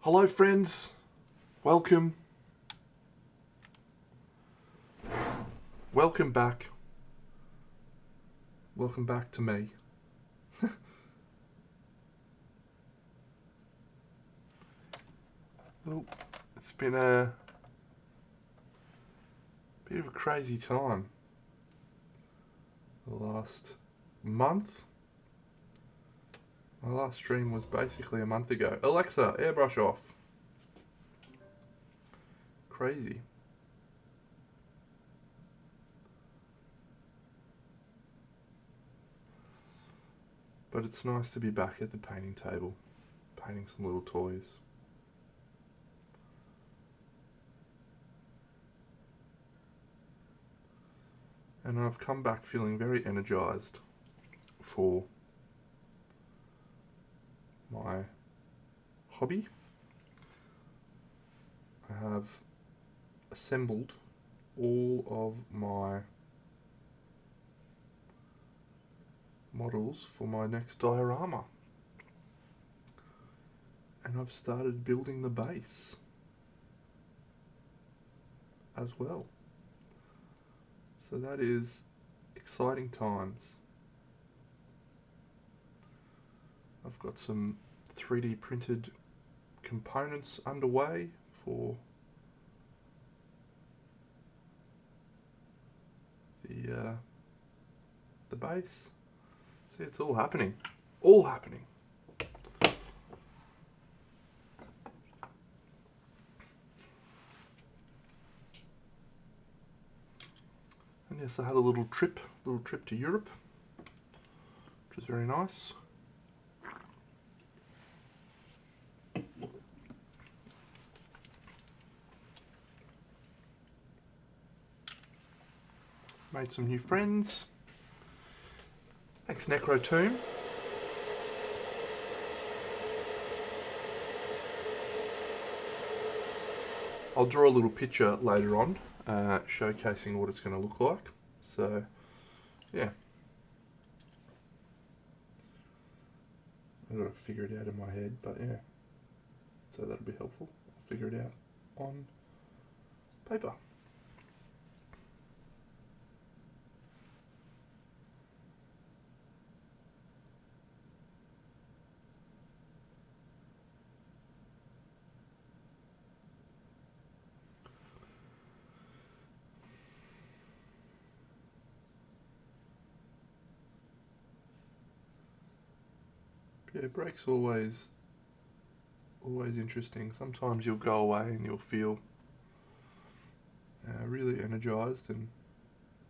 Hello friends, welcome back, welcome back to me. Well, it's been a bit of a crazy time the last month. My last stream was basically a month ago. Alexa, airbrush off. Crazy. But it's nice to be back at the painting table, painting some little toys. And I've come back feeling very energized for my hobby. I have assembled all of my models for my next diorama, and I've started building the base as well. So that is exciting times. I've got some 3D printed components underway for the base. See, it's all happening. All happening. And yes, I had a little trip to Europe, which was very nice. Made some new friends. Thanks, Necrotomb. I'll draw a little picture later on, showcasing what it's going to look like. So, yeah. I've got to figure it out in my head, but yeah. So that'll be helpful. I'll figure it out on paper. Yeah, breaks always interesting. Sometimes you'll go away and you'll feel really energized and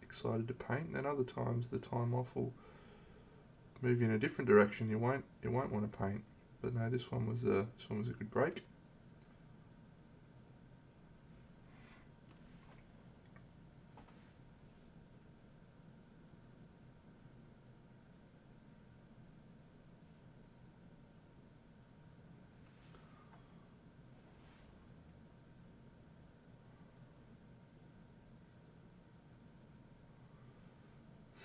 excited to paint. Then other times the time off will move you in a different direction. You won't want to paint. But no, this one was a good break.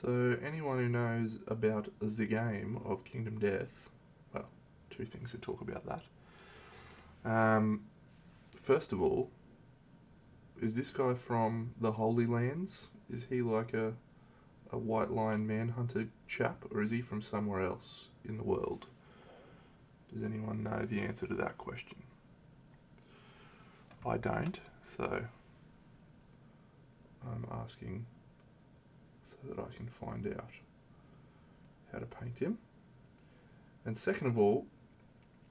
So anyone who knows about the game of Kingdom Death, well, two things to talk about that. First of all, is this guy from the Holy Lands? Is he like a White Lion Manhunter chap, or is he from somewhere else in the world? Does anyone know the answer to that question? I don't, so I'm asking so that I can find out how to paint him. And second of all,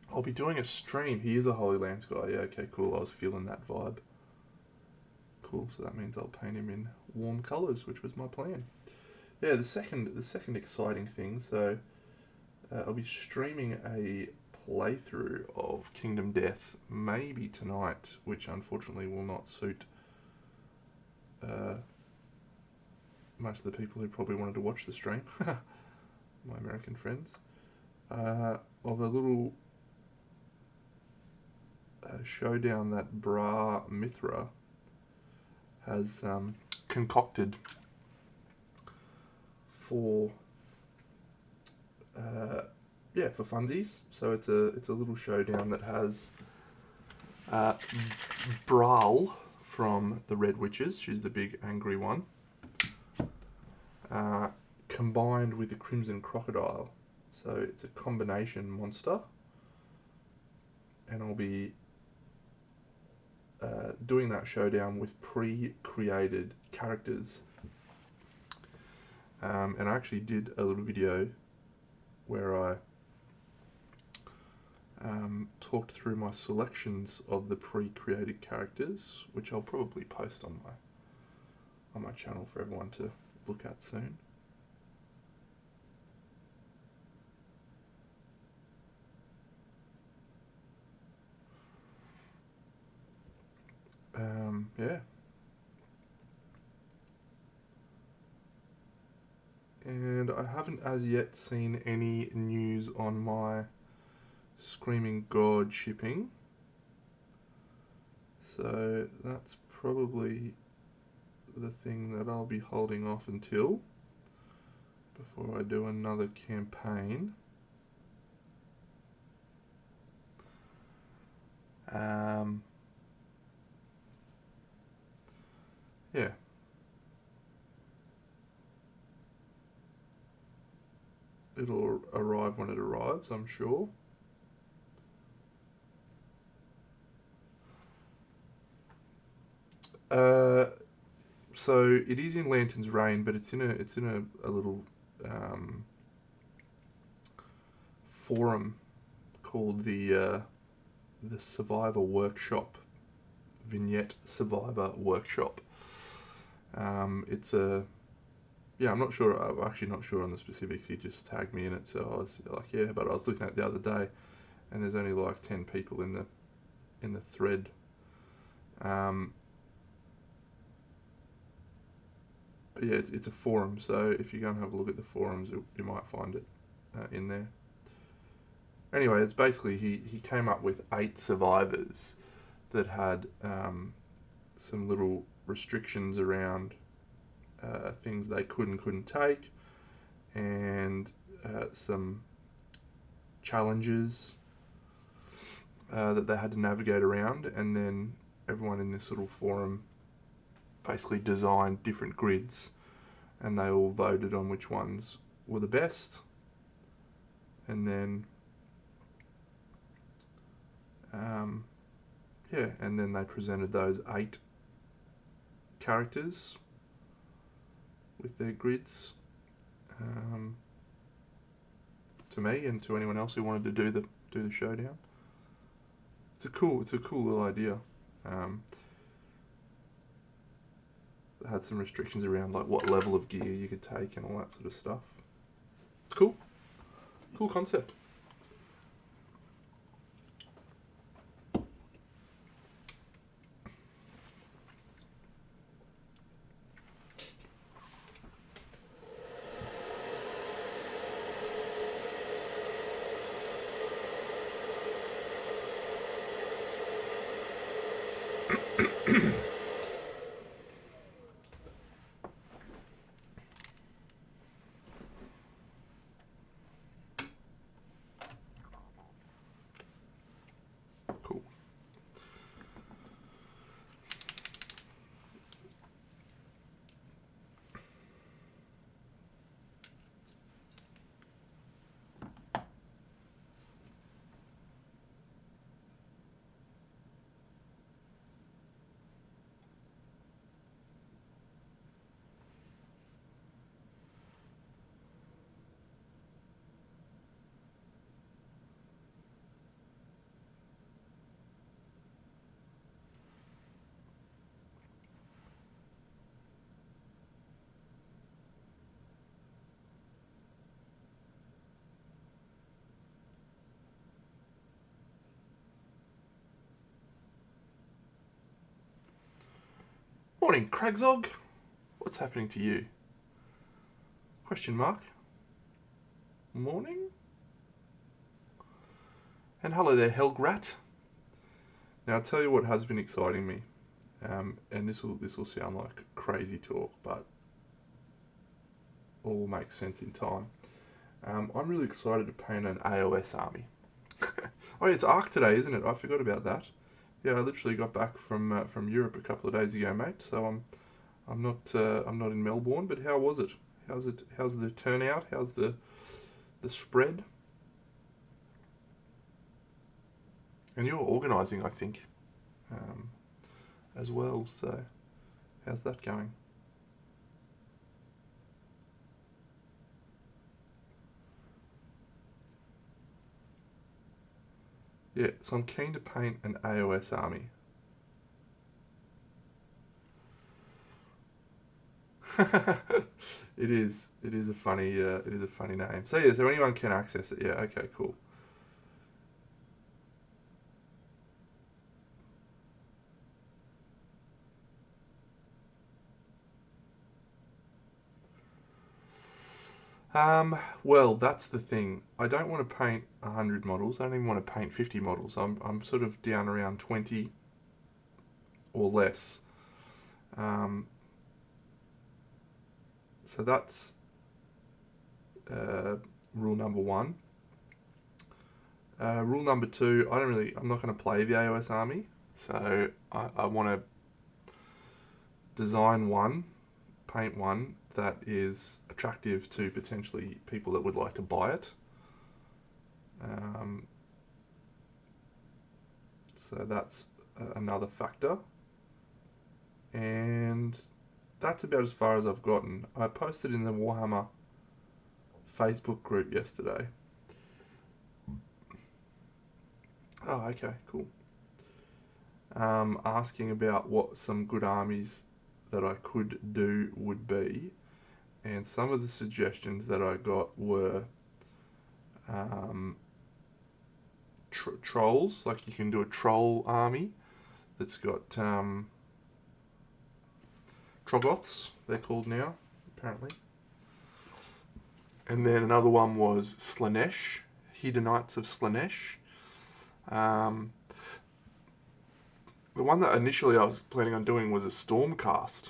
I'll be doing a stream. He is a Holy Lands guy. Yeah, okay, cool. I was feeling that vibe. Cool, so that means I'll paint him in warm colours, which was my plan. Yeah, the second exciting thing, so I'll be streaming a playthrough of Kingdom Death maybe tonight, which unfortunately will not suit most of the people who probably wanted to watch the stream, my American friends, of a little showdown that Bra Mithra has concocted for for funsies. So it's a little showdown that has Brawl from the Red Witches. She's the big angry one. Combined with the Crimson Crocodile. So it's a combination monster. And I'll be doing that showdown with pre-created characters. And I actually did a little video where I talked through my selections of the pre-created characters, which I'll probably post on my channel for everyone to look at soon. Yeah. And I haven't as yet seen any news on my Screaming God shipping. So that's probably the thing that I'll be holding off until before I do another campaign. Yeah. It'll arrive when it arrives, I'm sure. So it is in Lantern's Reign, but it's in a little forum called the Survivor Workshop, Vignette Survivor Workshop. It's a I'm not sure. I'm actually not sure on the specifics. He just tagged me in it, so I was like, yeah. But I was looking at it the other day, and there's only like 10 people in the thread. But yeah, it's a forum. So if you go and have a look at the forums, you might find it in there. Anyway, it's basically he came up with 8 survivors that had some little restrictions around things they could and couldn't take, and some challenges that they had to navigate around, and then everyone in this little forum basically designed different grids, and they all voted on which ones were the best, and then and then they presented those 8 characters with their grids to me and to anyone else who wanted to do the showdown. It's a cool little idea. It had some restrictions around like what level of gear you could take and all that sort of stuff. It's cool concept. Cool. Morning, Cragzog. What's happening to you? Question mark. Morning. And hello there, Helgrat. Now I'll tell you what has been exciting me, and this will sound like crazy talk, but all makes sense in time. I'm really excited to paint an AOS army. Oh, yeah, it's Arc today, isn't it? I forgot about that. Yeah, I literally got back from Europe a couple of days ago, mate. So I'm not in Melbourne, but how was it? How's the turnout? How's the spread? And you're organising, I think, um, as well. So how's that going? Yeah, so I'm keen to paint an AOS army. It is. It is a funny. It is a funny name. So yeah. So anyone can access it. Yeah. Okay. Cool. Well, that's the thing. I don't want to paint 100 models. I don't even want to paint 50 models. I'm sort of down around 20 or less. Um, so that's uh, rule number one. Rule number two. I'm not going to play the AOS army. So I want to design one, paint one that is attractive to potentially people that would like to buy it. Um, so that's another factor. And that's about as far as I've gotten. I posted in the Warhammer Facebook group yesterday. Oh, okay, cool. Asking about what some good armies that I could do would be, and some of the suggestions that I got were um, trolls. Like you can do a troll army that's got Troggoths, they're called now, apparently. And then another one was Slaanesh, Hedonites of Slaanesh. Um, the one that initially I was planning on doing was a Stormcast.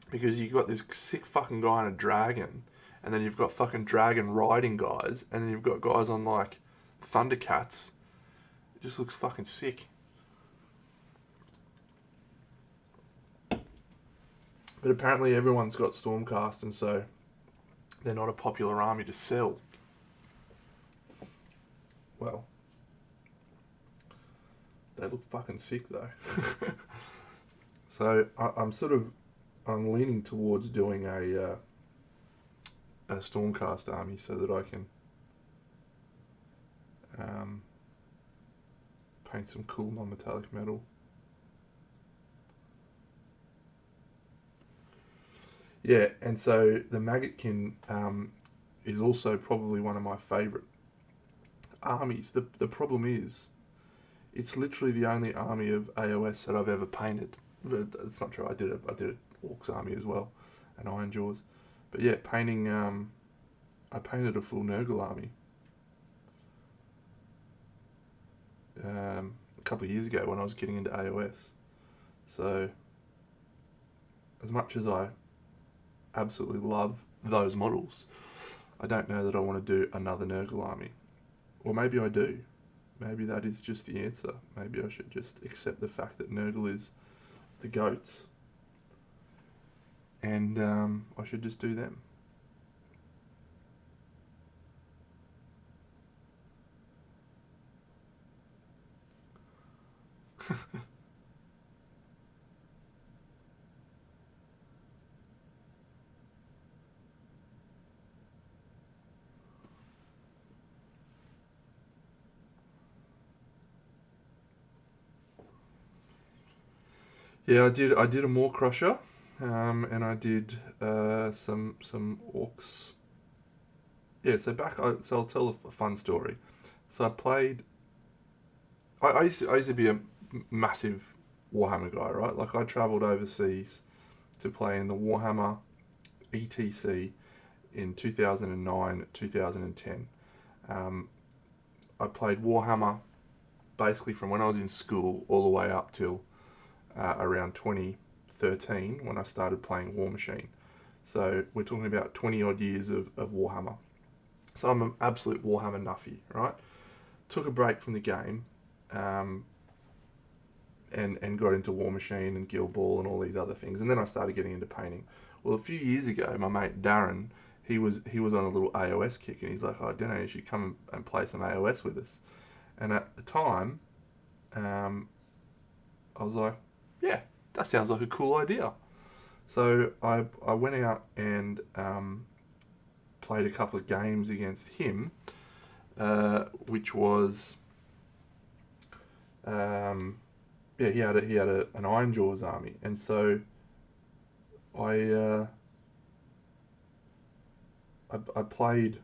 Because you've got this sick fucking guy on a dragon, and then you've got fucking dragon riding guys, and then you've got guys on like Thundercats. It just looks fucking sick. But apparently everyone's got Stormcast, and so they're not a popular army to sell. Well, they look fucking sick though. So I'm leaning towards doing a Stormcast army so that I can paint some cool non-metallic metal. Yeah, and so the Maggotkin is also probably one of my favourite armies. The problem is, it's literally the only army of AOS that I've ever painted. But it's not true. I did an Orcs army as well, and Ironjaws. But yeah, painting. I painted a full Nurgle army a couple of years ago when I was getting into AOS. So, as much as I absolutely love those models, I don't know that I want to do another Nurgle army. Or maybe I do. Maybe that is just the answer. Maybe I should just accept the fact that Nurgle is the goats. And I should just do them. Yeah, I did a Maw Crusher, and I did some orcs. Yeah, so I'll tell a fun story. So I played. I used to be a massive Warhammer guy, right? Like I travelled overseas to play in the Warhammer ETC in 2009, 2010. Um, I played Warhammer basically from when I was in school all the way up till around 2013 when I started playing Warmachine. So we're talking about 20 odd years of Warhammer. So I'm an absolute Warhammer nuffy, right? Took a break from the game, um, and got into War Machine and Guild Ball and all these other things. And then I started getting into painting. Well, a few years ago, my mate Darren, he was on a little AOS kick, and he's like, "Oh, Dino, you should come and play some AOS with us." And at the time, I was like, "Yeah, that sounds like a cool idea." So I went out and played a couple of games against him, which was he had an Ironjawz army, and so I played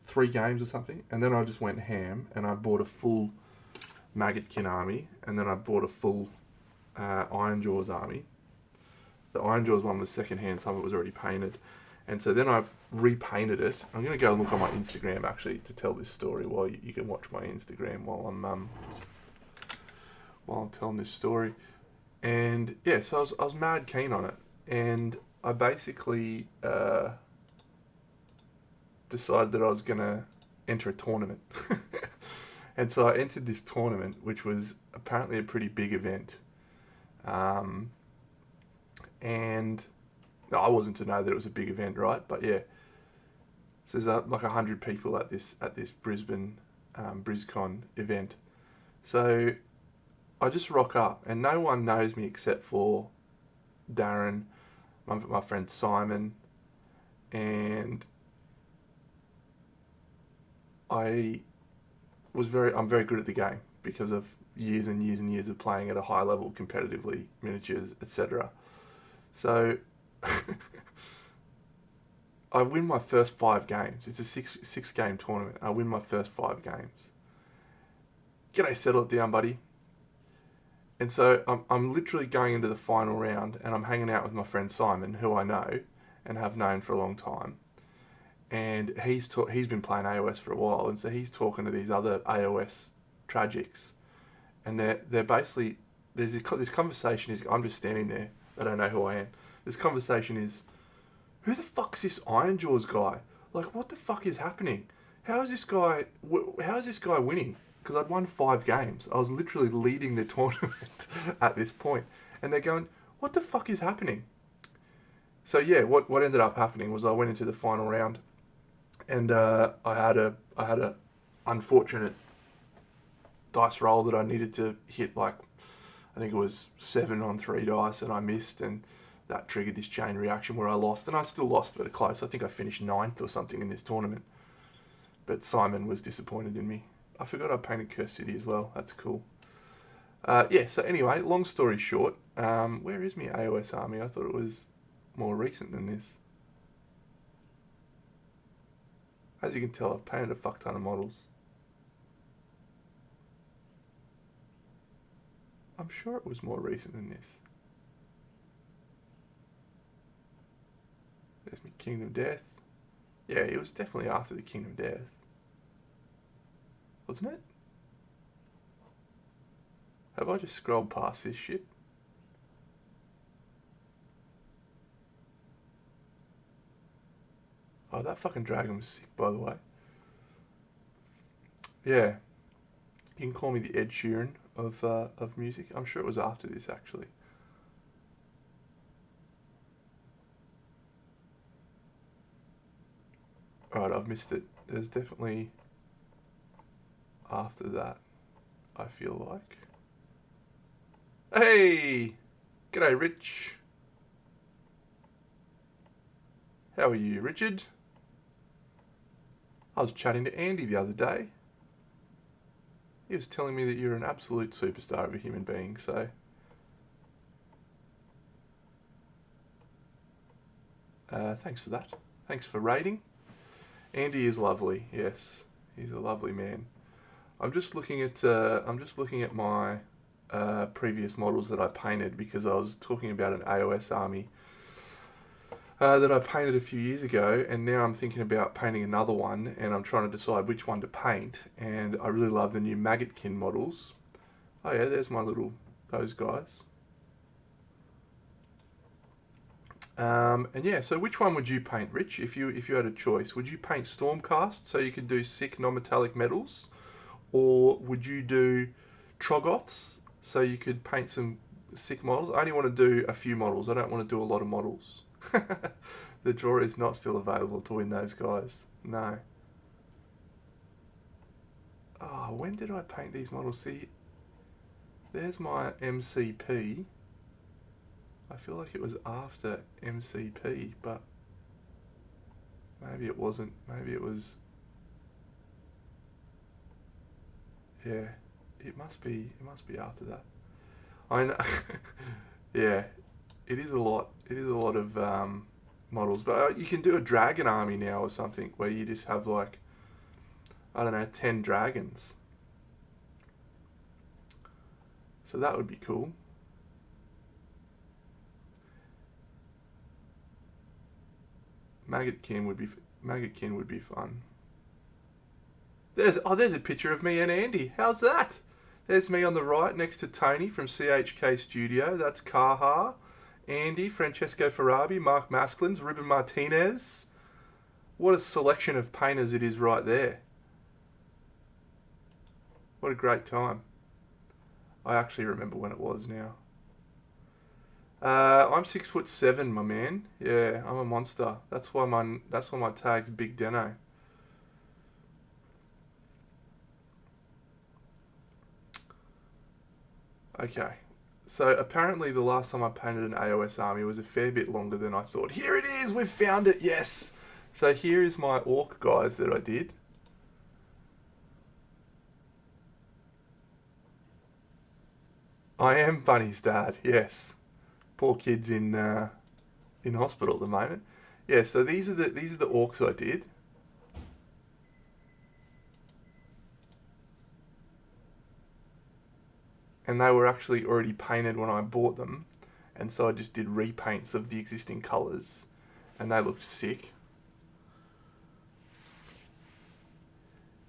3 games or something, and then I just went ham and I bought a full Maggotkin army, and then I bought a full Ironjawz army. The Ironjawz one was second hand, some of it was already painted, and so then I repainted it. I'm going to go and look on my Instagram actually to tell this story while you can watch my Instagram while I'm telling this story. And yeah, so I was mad keen on it, and I basically decided that I was going to enter a tournament. And so I entered this tournament, which was apparently a pretty big event. And no, I wasn't to know that it was a big event, right? But yeah, so there's like 100 people at this Brisbane BrisCon event. So I just rock up, and no one knows me except for Darren, my friend Simon, and I'm very good at the game because of years and years and years of playing at a high level competitively, miniatures, etc. So I win my first 5 games. It's a six game tournament. I win my first 5 games. G'day, settle it down, buddy. And so I'm literally going into the final round, and I'm hanging out with my friend Simon, who I know and have known for a long time. And he's been playing AOS for a while, and so he's talking to these other AOS tragics, and they're basically, this conversation is, I'm just standing there, they don't know who I am. This conversation is, who the fuck's this Ironjawz guy? Like, what the fuck is happening? How is this guy winning? Because I'd won 5 games. I was literally leading the tournament at this point, and they're going, what the fuck is happening? So yeah, what ended up happening was I went into the final round, and I had a unfortunate dice roll that I needed to hit, like, I think it was 7 on 3 dice, and I missed, and that triggered this chain reaction where I lost, and I still lost, but close. I think I finished 9th or something in this tournament. But Simon was disappointed in me. I forgot I painted Curse City as well. That's cool. Yeah, so anyway, long story short, where is my AOS army? I thought it was more recent than this. As you can tell, I've painted a fuck ton of models. I'm sure it was more recent than this. There's my Kingdom Death. Yeah, it was definitely after the Kingdom Death. Wasn't it? Have I just scrolled past this shit? Oh, that fucking dragon was sick, by the way. Yeah. You can call me the Ed Sheeran of music. I'm sure it was after this, actually. Alright, I've missed it. There's definitely after that, I feel like. Hey! G'day, Rich. How are you, Richard? I was chatting to Andy the other day. He was telling me that you're an absolute superstar of a human being, so... thanks for that. Thanks for rating. Andy is lovely, yes. He's a lovely man. I'm just looking at my previous models that I painted, because I was talking about an AOS army that I painted a few years ago, and now I'm thinking about painting another one, and I'm trying to decide which one to paint, and I really love the new Maggotkin models. Oh yeah, there's those guys. And yeah, so which one would you paint, Rich, if you had a choice? Would you paint Stormcast so you could do sick non-metallic metals? Or would you do Troggoths so you could paint some sick models. I only want to do a few models. I don't want to do a lot of models. The draw is not still available to win those guys. No. Oh, when did I paint these models? See, there's my MCP. I feel like it was after MCP, but maybe it wasn't. Maybe it was. Yeah, it must be. It must be after that. I know. Yeah, it is a lot. It is a lot of models, but you can do a dragon army now or something where you just have like, I don't know, 10 dragons. So that would be cool. Maggotkin would be fun. There's a picture of me and Andy. How's that? There's me on the right next to Tony from CHK Studio. That's Kaha, Andy, Francesco Farabi, Mark Masklins, Ruben Martinez. What a selection of painters it is right there. What a great time. I actually remember when it was now. I'm 6'7", my man. Yeah, I'm a monster. That's why my tag's Big Deno. Okay, so apparently the last time I painted an AOS army was a fair bit longer than I thought. Here it is, we've found it, yes! So here is my orc guys that I did. I am Bunny's dad, yes. Poor kid's in hospital at the moment. Yeah, so these are the orcs I did. And they were actually already painted when I bought them, and so I just did repaints of the existing colours, and they looked sick.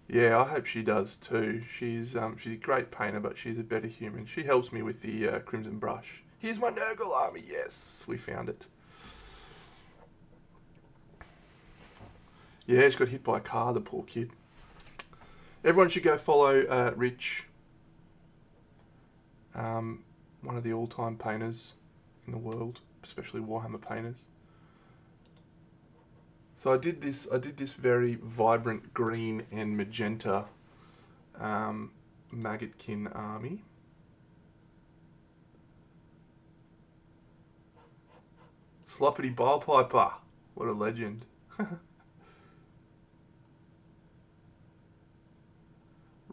Yeah, I hope she does too. She's a great painter, but she's a better human. She helps me with the Crimson Brush. Here's my Nurgle army. Yes, we found it. Yeah, she got hit by a car, the poor kid. Everyone should go follow Rich, one of the all-time painters in the world, especially Warhammer painters. So I did this very vibrant green and magenta Maggotkin army. Sloppity Bilepiper, what a legend.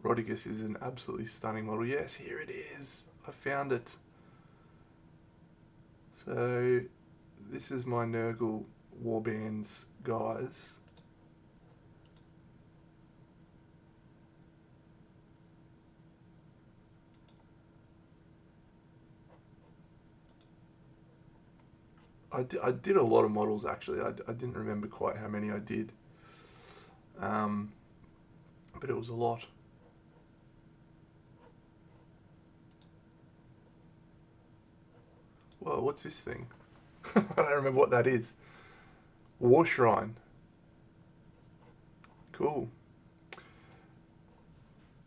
Rodigus is an absolutely stunning model. Yes, here it is. I found it. So this is my Nurgle Warbands guys. I did a lot of models actually. I didn't remember quite how many I did. But it was a lot. Well, what's this thing? I don't remember what that is. War Shrine. Cool.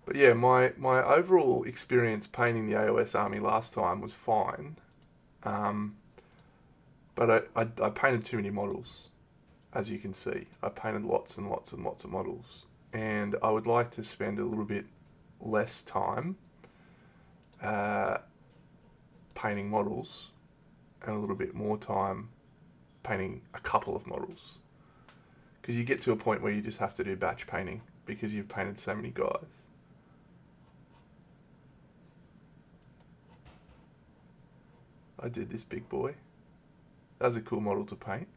But yeah, my overall experience painting the AOS army last time was fine. But I painted too many models, as you can see. I painted lots and lots and lots of models. And I would like to spend a little bit less time painting models and a little bit more time painting a couple of models. Because you get to a point where you just have to do batch painting because you've painted so many guys. I did this big boy. That was a cool model to paint.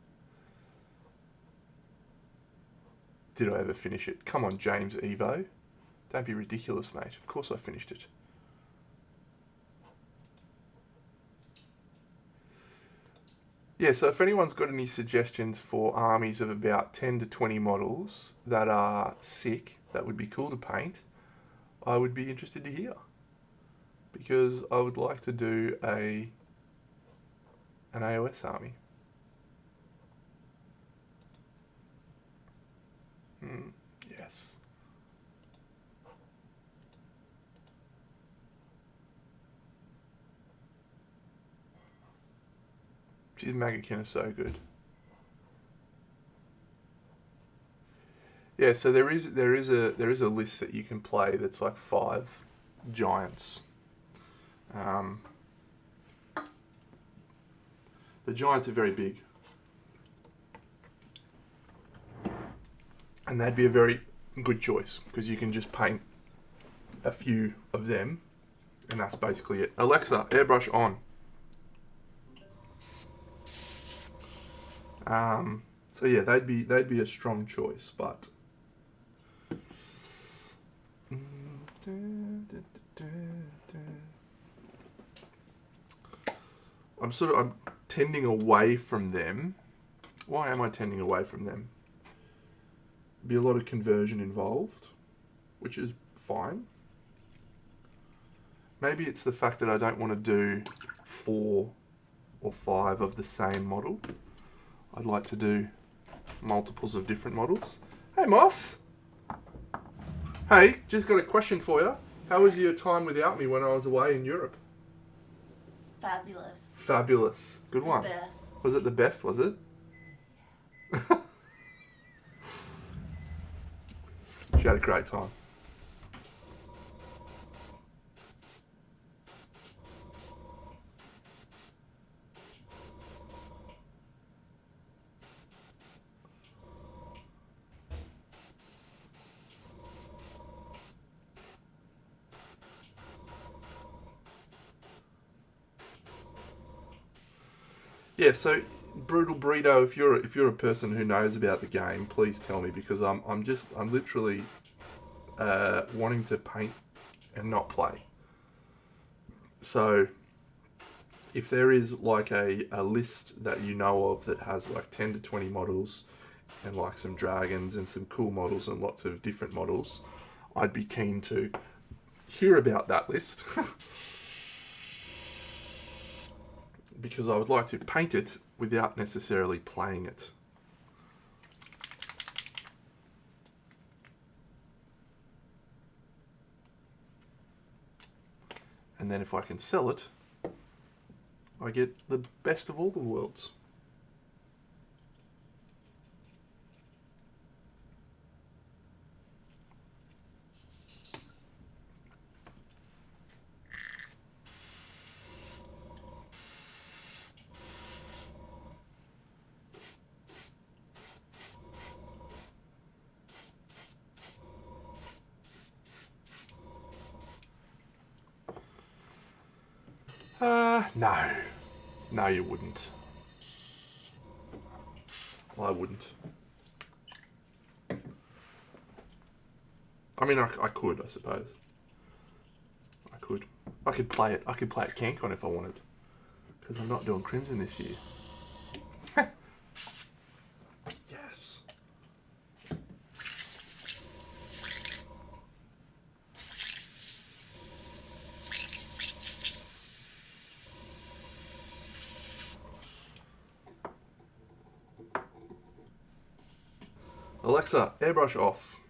Did I ever finish it? Come on, James Evo. Don't be ridiculous, mate. Of course I finished it. Yeah, so if anyone's got any suggestions for armies of about 10 to 20 models that are sick, that would be cool to paint, I would be interested to hear. Because I would like to do an AOS army. Yes. Geez, Magakin are so good. Yeah, so there is a list that you can play that's like 5 giants. The giants are very big, and they'd be a very good choice because you can just paint a few of them, and that's basically it. Alexa, airbrush on. So yeah, they'd be a strong choice, but I'm tending away from them. Why am I tending away from them? Be a lot of conversion involved, which is fine. Maybe it's the fact that I don't want to do 4 or 5 of the same model. I'd like to do multiples of different models. Hey, Moss. Hey, just got a question for you. How was your time without me when I was away in Europe? Fabulous. Fabulous. Good one. The best. Was it the best, was it? She had a great time. Yeah, so Brutal Burrito, if you're a person who knows about the game, please tell me because I'm literally wanting to paint and not play. So if there is like a list that you know of that has like 10 to 20 models and like some dragons and some cool models and lots of different models, I'd be keen to hear about that list. Because I would like to paint it without necessarily playing it. And then if I can sell it, I get the best of all the worlds. No. No, you wouldn't. I wouldn't. I mean, I could, I suppose. I could. I could play it. I could play it CanCon if I wanted. Because I'm not doing Crimson this year. Yes. Alexa, airbrush off.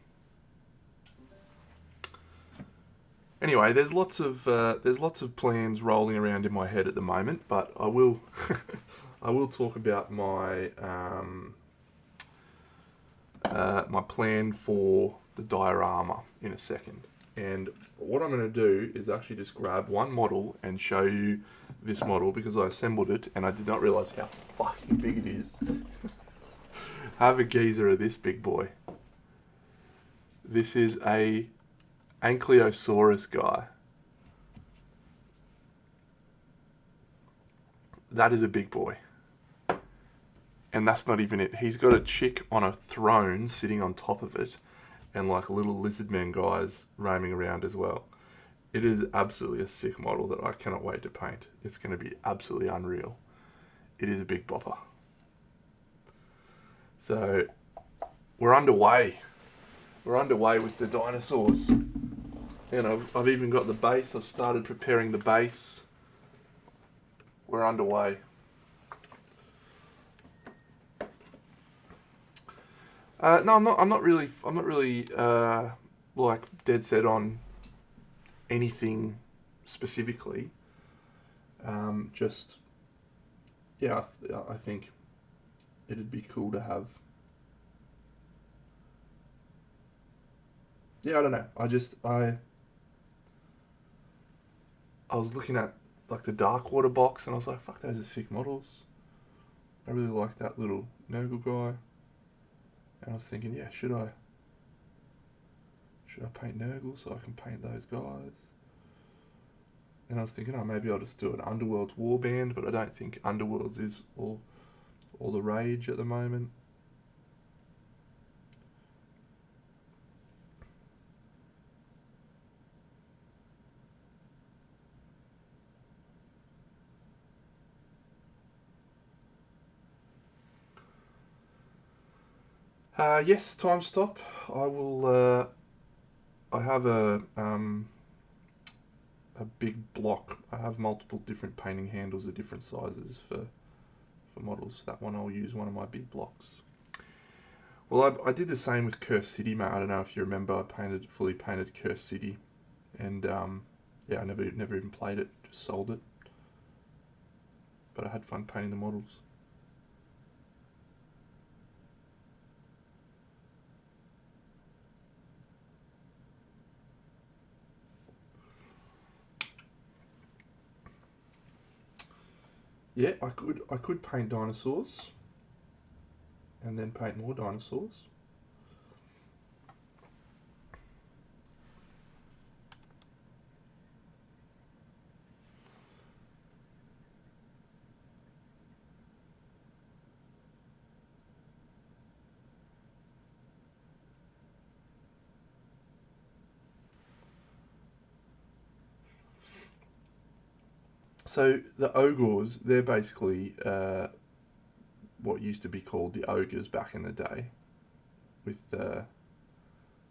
Anyway, there's lots of plans rolling around in my head at the moment, but I will I will talk about my my plan for the diorama in a second. And what I'm going to do is actually just grab one model and show you this model because I assembled it and I did not realize how fucking big it is. Have a geezer of this big boy. This is a Ankylosaurus guy. That is a big boy. And that's not even it. He's got a chick on a throne sitting on top of it and like little lizardmen guys roaming around as well. It is absolutely a sick model that I cannot wait to paint. It's going to be absolutely unreal. It is a big bopper. So we're underway. We're underway with the dinosaurs. And I've even got the base. I've started preparing the base. We're underway. No, I'm not really like dead set on anything specifically. Just yeah, I think it'd be cool to have. Yeah, I don't know. I was looking at like the Darkwater box, and I was like, fuck, those are sick models. I really like that little Nurgle guy. And I was thinking, yeah, should I paint Nurgle so I can paint those guys? And I was thinking, oh, maybe I'll just do an Underworlds warband, but I don't think Underworlds is all the rage at the moment. Yes, time stop. I will. I have a big block. I have multiple different painting handles of different sizes for models. That one I'll use one of my big blocks. Well, I did the same with Curse City, mate. I don't know if you remember. I fully painted Curse City, and yeah, I never even played it. Just sold it. But I had fun painting the models. Yeah, I could paint dinosaurs, and then paint more dinosaurs. So the ogres, they're basically what used to be called the ogres back in the day, with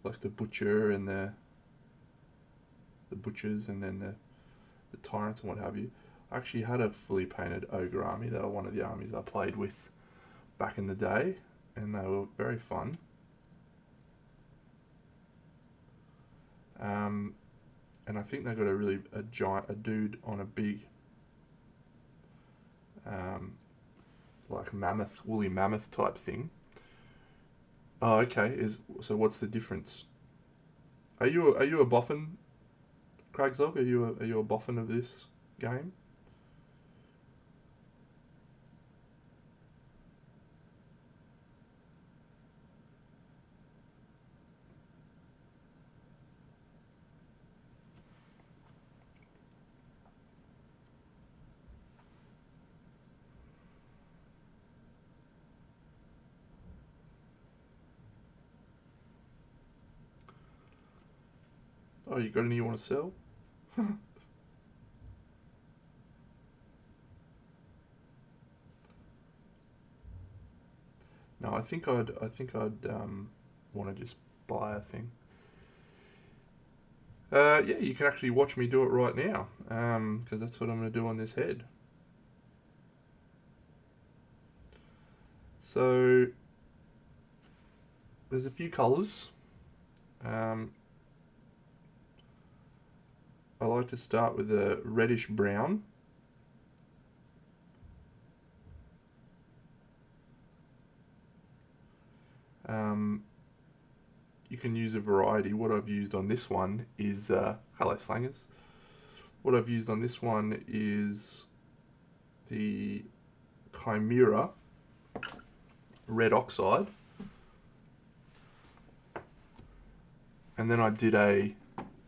like the butcher and the butchers, and then the tyrants and what have you. I actually had a fully painted ogre army. They were one of the armies I played with back in the day, and they were very fun. And I think they got a dude on a big like woolly mammoth type thing. Oh, okay. So what's the difference? Are you a boffin, Craigsog? Are you a boffin of this game? Oh, you got any you want to sell? No, I think I'd want to just buy a thing. Yeah, you can actually watch me do it right now, because that's what I'm going to do on this head. So there's a few colours. I like to start with a reddish brown. You can use a variety. What I've used on this one is hello slangers. What I've used on this one is the Chimera red oxide, and then I did a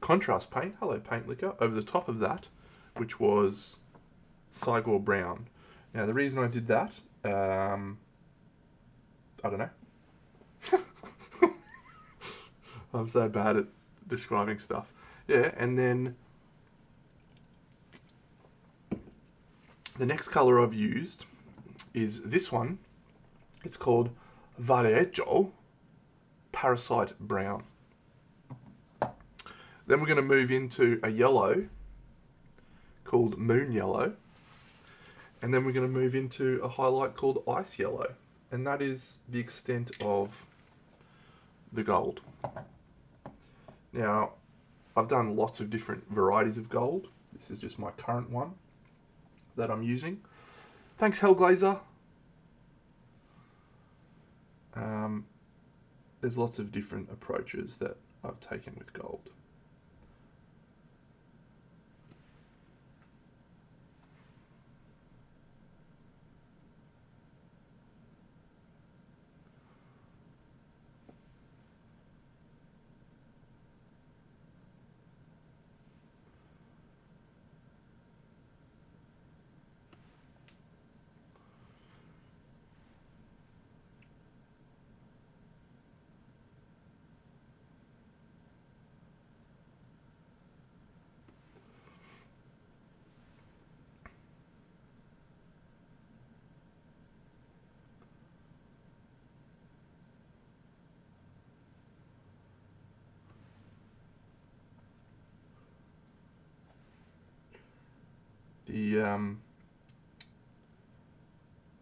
contrast paint, hello paint liquor, over the top of that, which was Cygor brown. Now the reason I did that, I don't know. I'm so bad at describing stuff. Yeah, and then the next colour I've used is this one. It's called Vallejo Parasite Brown. Then we're going to move into a yellow called Moon Yellow. And then we're going to move into a highlight called Ice Yellow. And that is the extent of the gold. Now, I've done lots of different varieties of gold. This is just my current one that I'm using. Thanks, Hellglazer. There's lots of different approaches that I've taken with gold.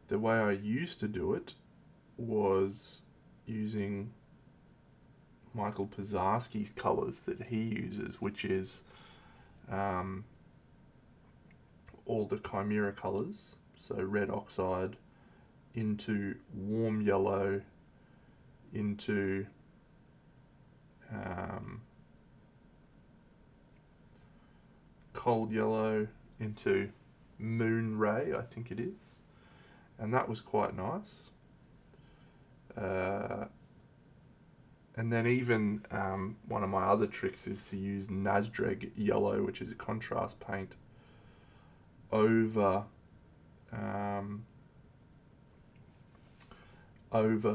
The way I used to do it was using Michael Pizarski's colours that he uses, which is all the Chimera colours, so red oxide into warm yellow into cold yellow into moon ray, I think it is, and that was quite nice. And then even one of my other tricks is to use Nasdreg yellow, which is a contrast paint, over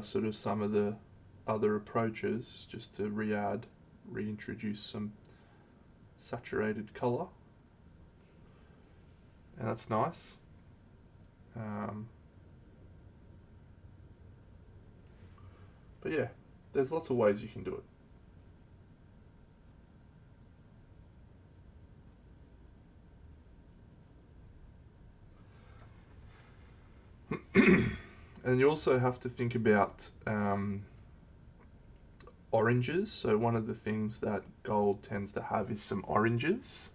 sort of some of the other approaches, just to reintroduce some saturated colour, and that's nice. But yeah, there's lots of ways you can do it. And you also have to think about oranges. So one of the things that gold tends to have is some oranges.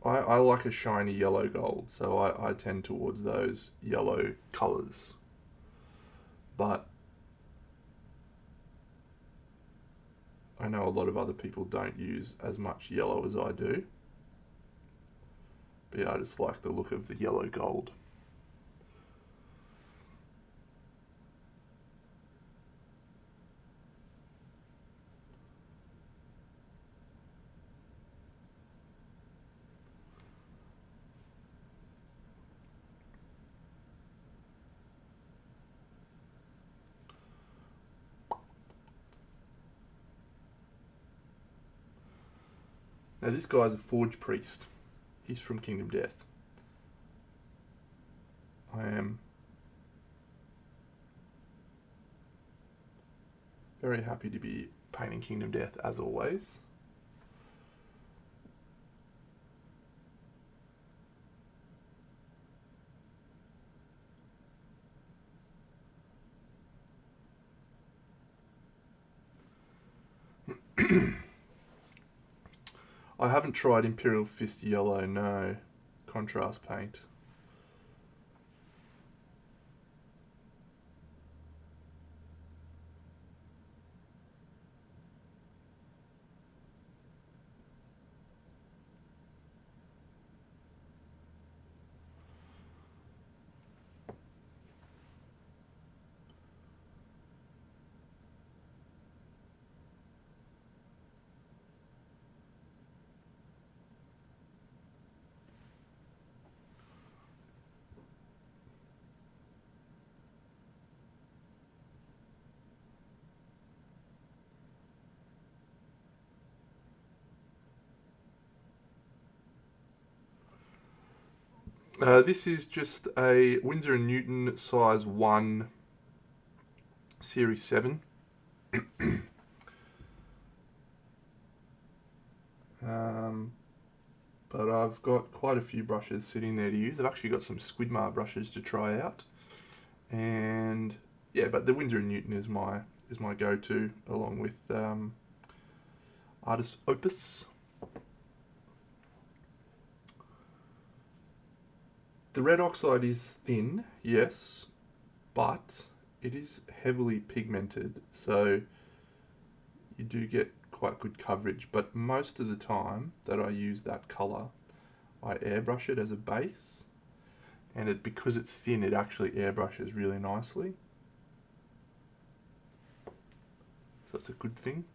I like a shiny yellow gold, so I tend towards those yellow colours. But I know a lot of other people don't use as much yellow as I do. But yeah, I just like the look of the yellow gold. Now this guy's a Forge Priest. He's from Kingdom Death. I am very happy to be painting Kingdom Death as always. I haven't tried Imperial Fist Yellow, no. Contrast paint. This is just a Winsor & Newton size 1 Series 7. But I've got quite a few brushes sitting there to use. I've actually got some Squidmar brushes to try out. And yeah, but the Winsor & Newton is my go-to, along with Artist Opus. The red oxide is thin, yes, but it is heavily pigmented, so you do get quite good coverage. But most of the time that I use that colour, I airbrush it as a base, and because it's thin, it actually airbrushes really nicely. So it's a good thing.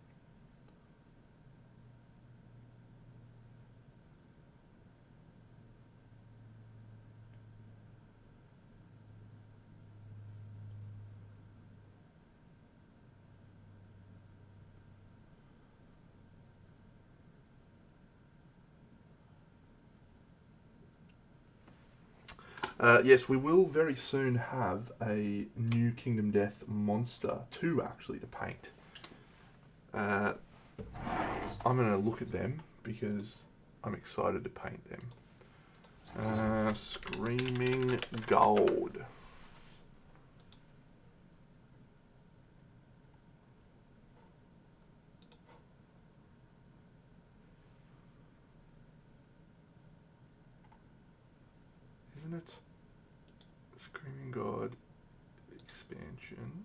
Yes, we will very soon have a new Kingdom Death monster, 2 actually, to paint. I'm going to look at them because I'm excited to paint them. Screaming Gold. Isn't it? Screaming God expansion.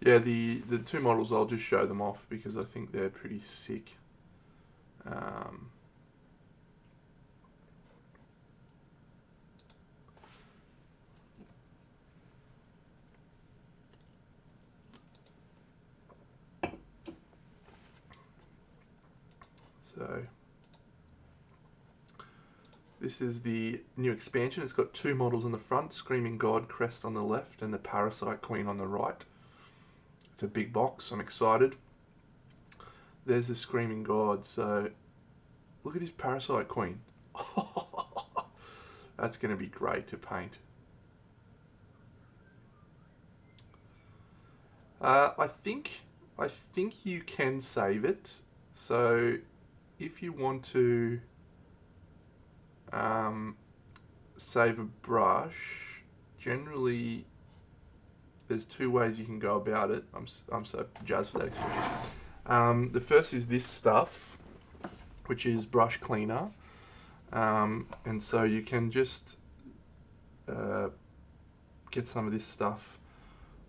Yeah, the 2 models, I'll just show them off because I think they're pretty sick. So this is the new expansion. It's got 2 models on the front, Screaming God crest on the left and the Parasite Queen on the right. It's a big box. I'm excited. There's the Screaming God. So look at this Parasite Queen. That's going to be great to paint. I think you can save it. So if you want to save a brush, generally there's 2 ways you can go about it. I'm so jazzed for that expression. The first is this stuff, which is brush cleaner, and so you can just get some of this stuff.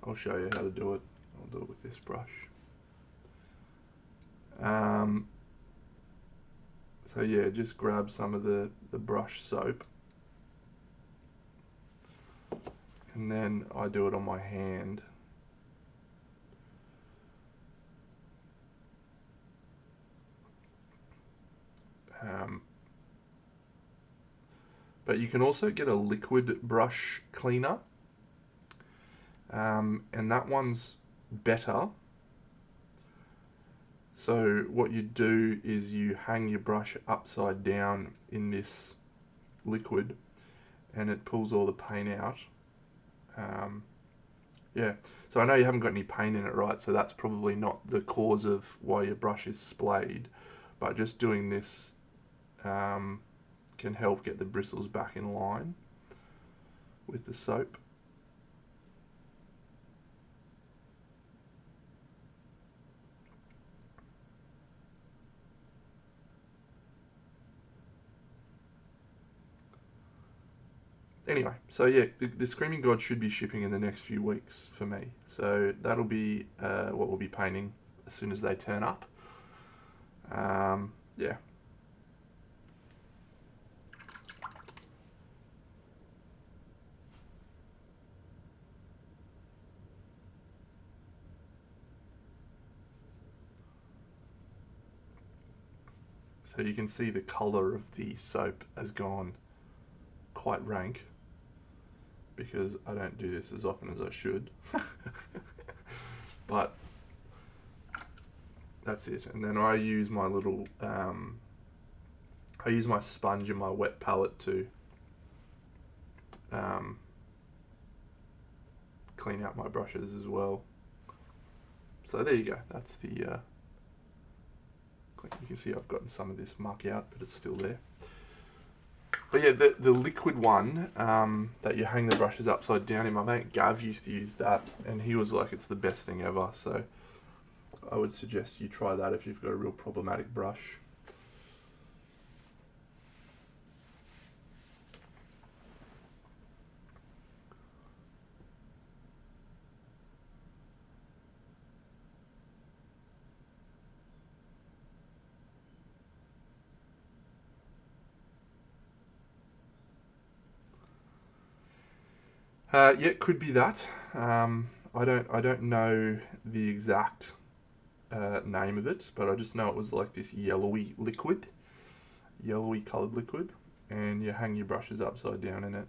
I'll show you how to do it. I'll do it with this brush. So yeah, just grab some of the brush soap, and then I do it on my hand. But you can also get a liquid brush cleaner, and that one's better. So what you do is you hang your brush upside down in this liquid and it pulls all the paint out. Yeah, so I know you haven't got any paint in it, right? So that's probably not the cause of why your brush is splayed, but just doing this can help get the bristles back in line with the soap. Anyway, so yeah, the Screaming God should be shipping in the next few weeks for me. So that'll be what we'll be painting as soon as they turn up. Yeah. So you can see the colour of the soap has gone quite rank because I don't do this as often as I should. But that's it. And then I use my little, I use my sponge and my wet palette to clean out my brushes as well. So there you go. That's the, you can see I've gotten some of this muck out, but it's still there. But yeah, the liquid one that you hang the brushes upside down in, my mate Gav used to use that, and he was like, it's the best thing ever. So I would suggest you try that if you've got a real problematic brush. Yeah, it could be that. I don't know the exact name of it, but I just know it was like this yellowy coloured liquid, and you hang your brushes upside down in it.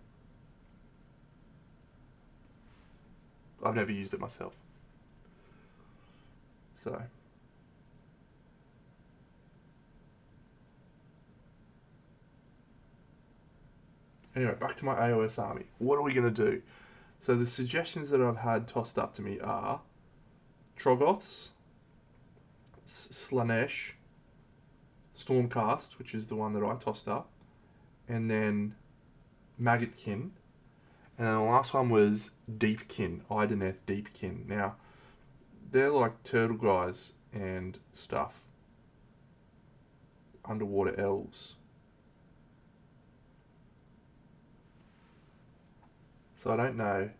I've never used it myself. So anyway, back to my AOS army. What are we going to do? So the suggestions that I've had tossed up to me are Troggoths, Slaanesh, Stormcast, which is the one that I tossed up, and then Maggotkin, and then the last one was Deepkin, Idoneth Deepkin. Now, they're like turtle guys and stuff, underwater elves. So I don't know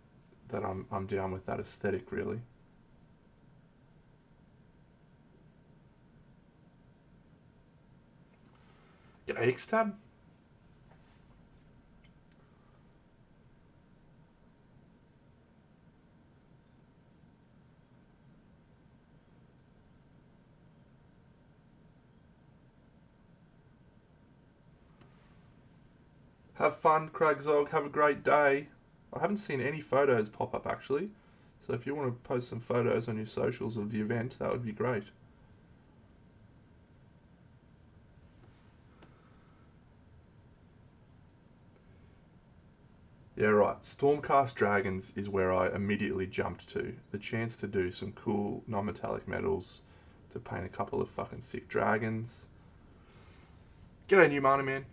that I'm down with that aesthetic really. G'day Xtab. Have fun, Cragzog. Have a great day. I haven't seen any photos pop up actually, so if you want to post some photos on your socials of the event, that would be great. Yeah, right. Stormcast Dragons is where I immediately jumped to. The chance to do some cool non-metallic metals, to paint a couple of fucking sick dragons. G'day, New Mana Man.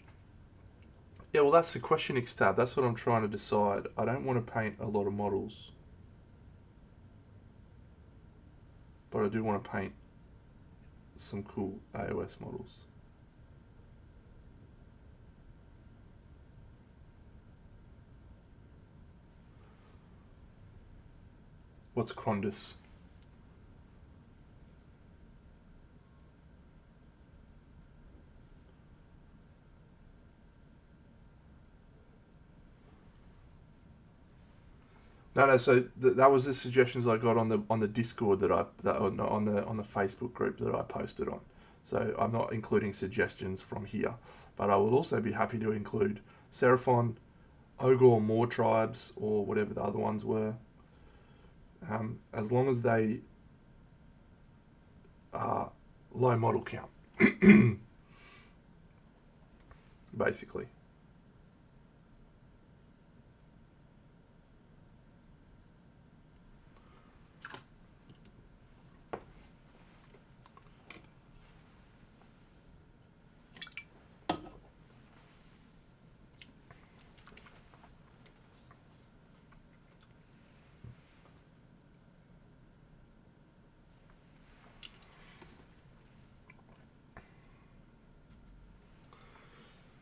Yeah, well, that's the question, Xtab. That's what I'm trying to decide. I don't want to paint a lot of models, but I do want to paint some cool AOS models. What's Krondus? No. So that was the suggestions I got on the Discord on the Facebook group that I posted on. So I'm not including suggestions from here, but I will also be happy to include Seraphon, Ogor More tribes, or whatever the other ones were. As long as they are low model count, basically.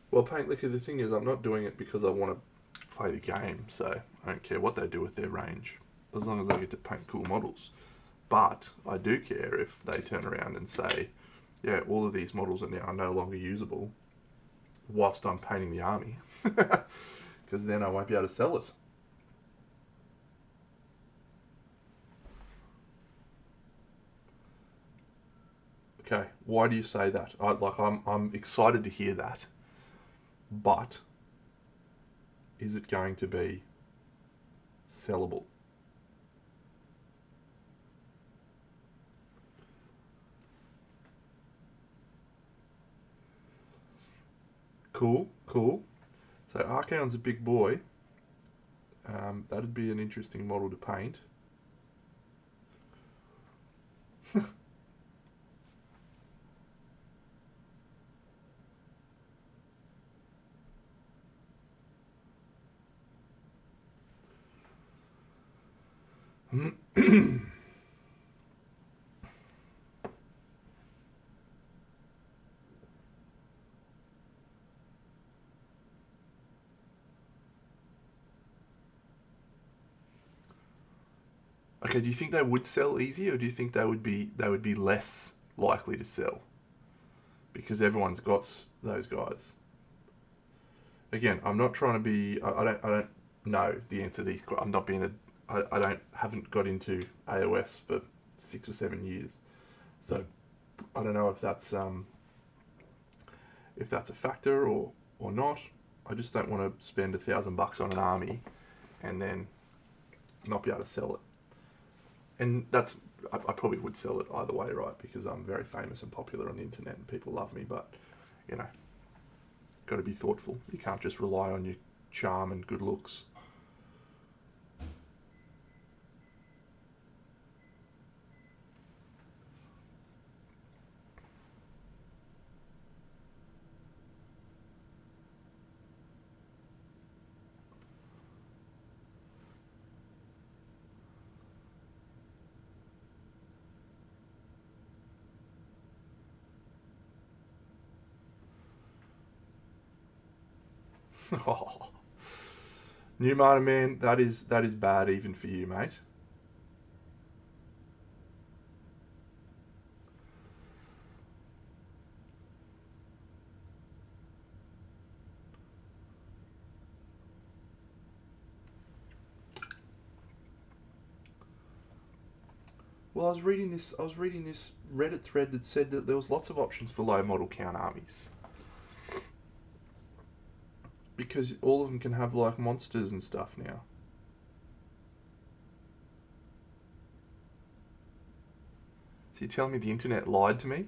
Well, Paint Liquor, the thing is, I'm not doing it because I want to play the game, so I don't care what they do with their range, as long as I get to paint cool models. But I do care if they turn around and say, yeah, all of these models are now no longer usable whilst I'm painting the army, because then I won't be able to sell it. Okay, why do you say that? I'm excited to hear that, but is it going to be sellable? Cool. So Archaon's a big boy. That'd be an interesting model to paint. Okay, do you think they would sell easy, or do you think they would be less likely to sell because everyone's got those guys? Again, I'm not trying to be. I don't know the answer to these. I'm not being a. I don't haven't got into AOS for 6 or 7 years, so I don't know if that's a factor or not. I just don't want to spend $1,000 on an army and then not be able to sell it. And I probably would sell it either way, right? Because I'm very famous and popular on the internet and people love me. But you know, got to be thoughtful. You can't just rely on your charm and good looks. New Mana Man, that is bad even for you, mate. Well, I was reading this Reddit thread that said that there was lots of options for low model count armies because all of them can have like monsters and stuff now. So you telling me the internet lied to me?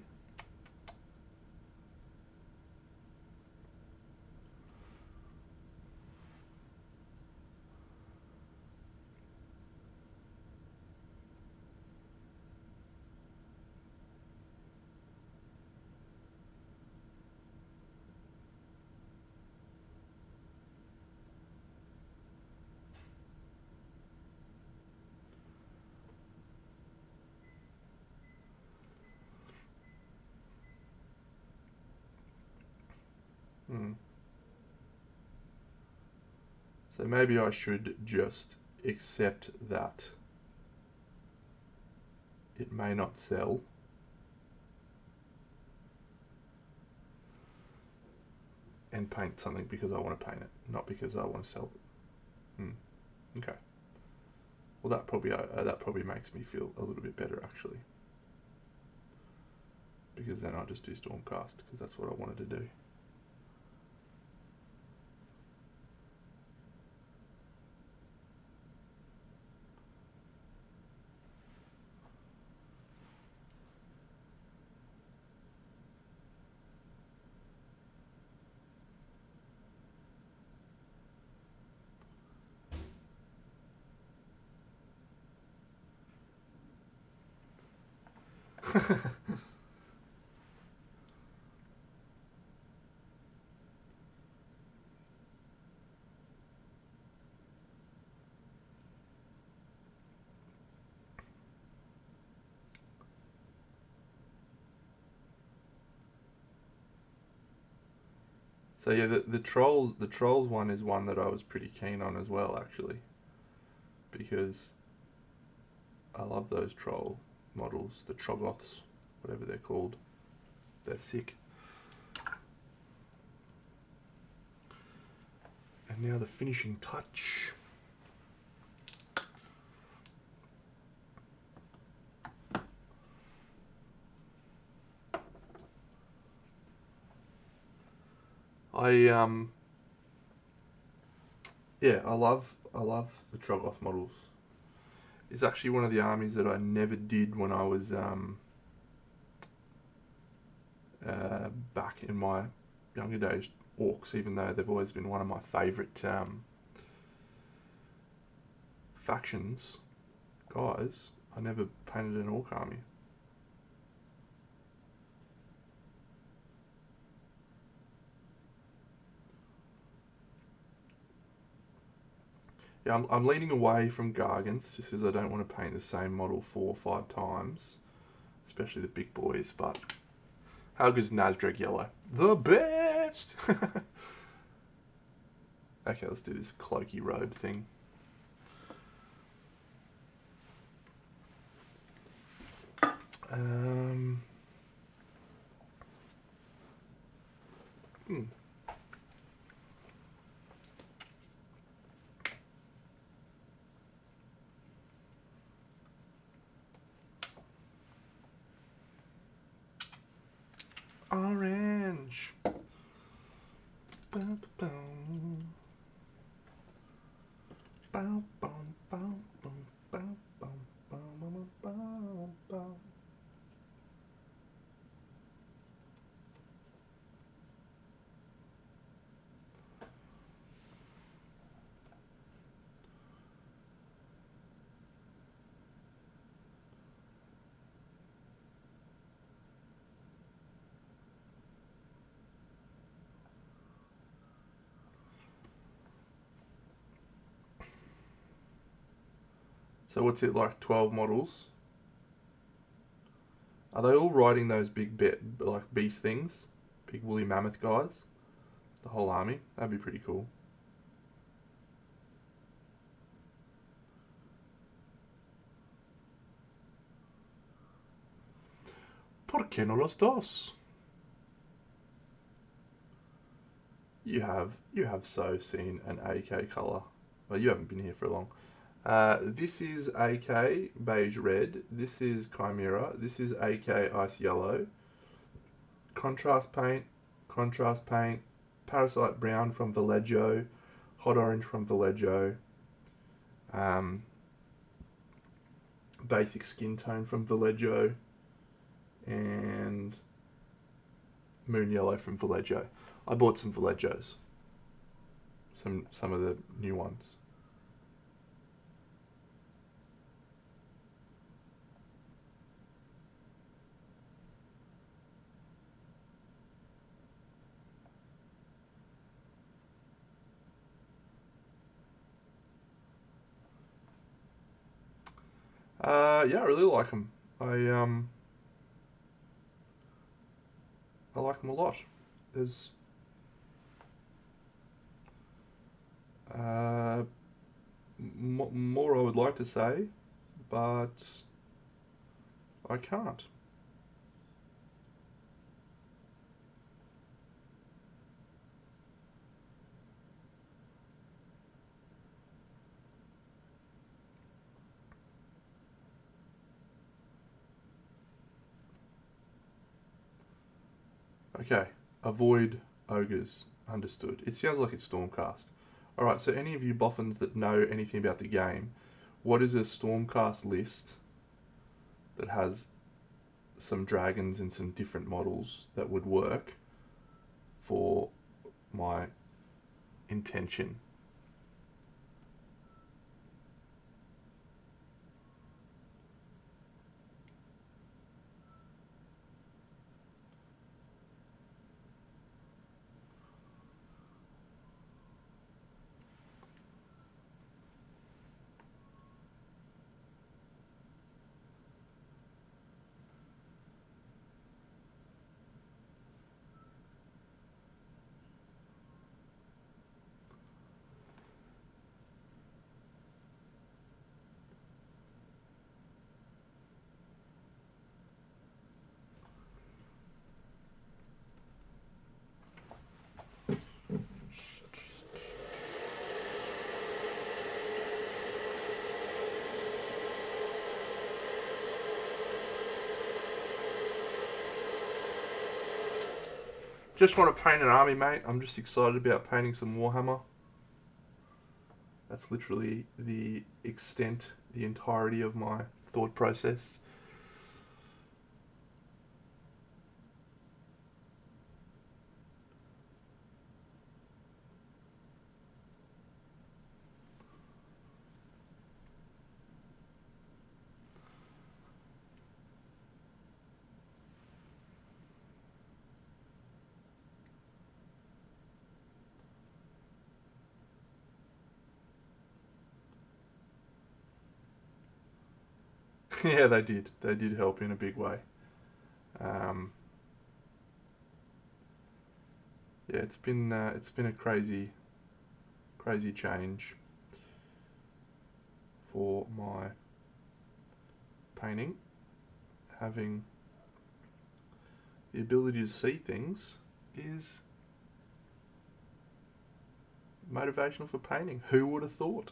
Hmm. So maybe I should just accept that it may not sell and paint something because I want to paint it, not because I want to sell it. Okay. Well, that probably makes me feel a little bit better actually, because then I'll just do Stormcast because that's what I wanted to do. So yeah, the trolls one is one that I was pretty keen on as well actually, because I love those troll models, the Troggoths, whatever they're called. They're sick. And now the finishing touch. I yeah, I love the Troggoth models. It's actually one of the armies that I never did when I was back in my younger days. Orcs, even though they've always been one of my favourite factions, guys, I never painted an orc army. Yeah, I'm leaning away from Gargants just because I don't want to paint the same model 4 or 5 times, especially the big boys. But how good is Nazdreg Yellow? The best! Okay, let's do this cloaky robe thing. Um, hmm. Orange. Bum, bum. Bum, bum, bum, bum, bum, bum, bum, bum, bum. So what's it like? 12 models? Are they all riding those big like beast things? Big woolly mammoth guys? The whole army? That'd be pretty cool. ¿Por qué no los dos? You have so seen an AK colour. Well, you haven't been here for long. This is AK beige red. This is Chimera. This is AK ice yellow. Contrast paint, Parasite brown from Vallejo, hot orange from Vallejo, basic skin tone from Vallejo, and moon yellow from Vallejo. I bought some Vallejos, some of the new ones. Yeah, I really like them. I like them a lot. There's more I would like to say, but I can't. Okay, avoid ogres. Understood. It sounds like it's Stormcast. Alright, so any of you boffins that know anything about the game, what is a Stormcast list that has some dragons and some different models that would work for my intention? Just want to paint an army, mate. I'm just excited about painting some Warhammer. That's literally the extent, the entirety of my thought process. Yeah, they did. They did help in a big way. Um, yeah, it's been a crazy change for my painting. Having the ability to see things is motivational for painting. Who would have thought?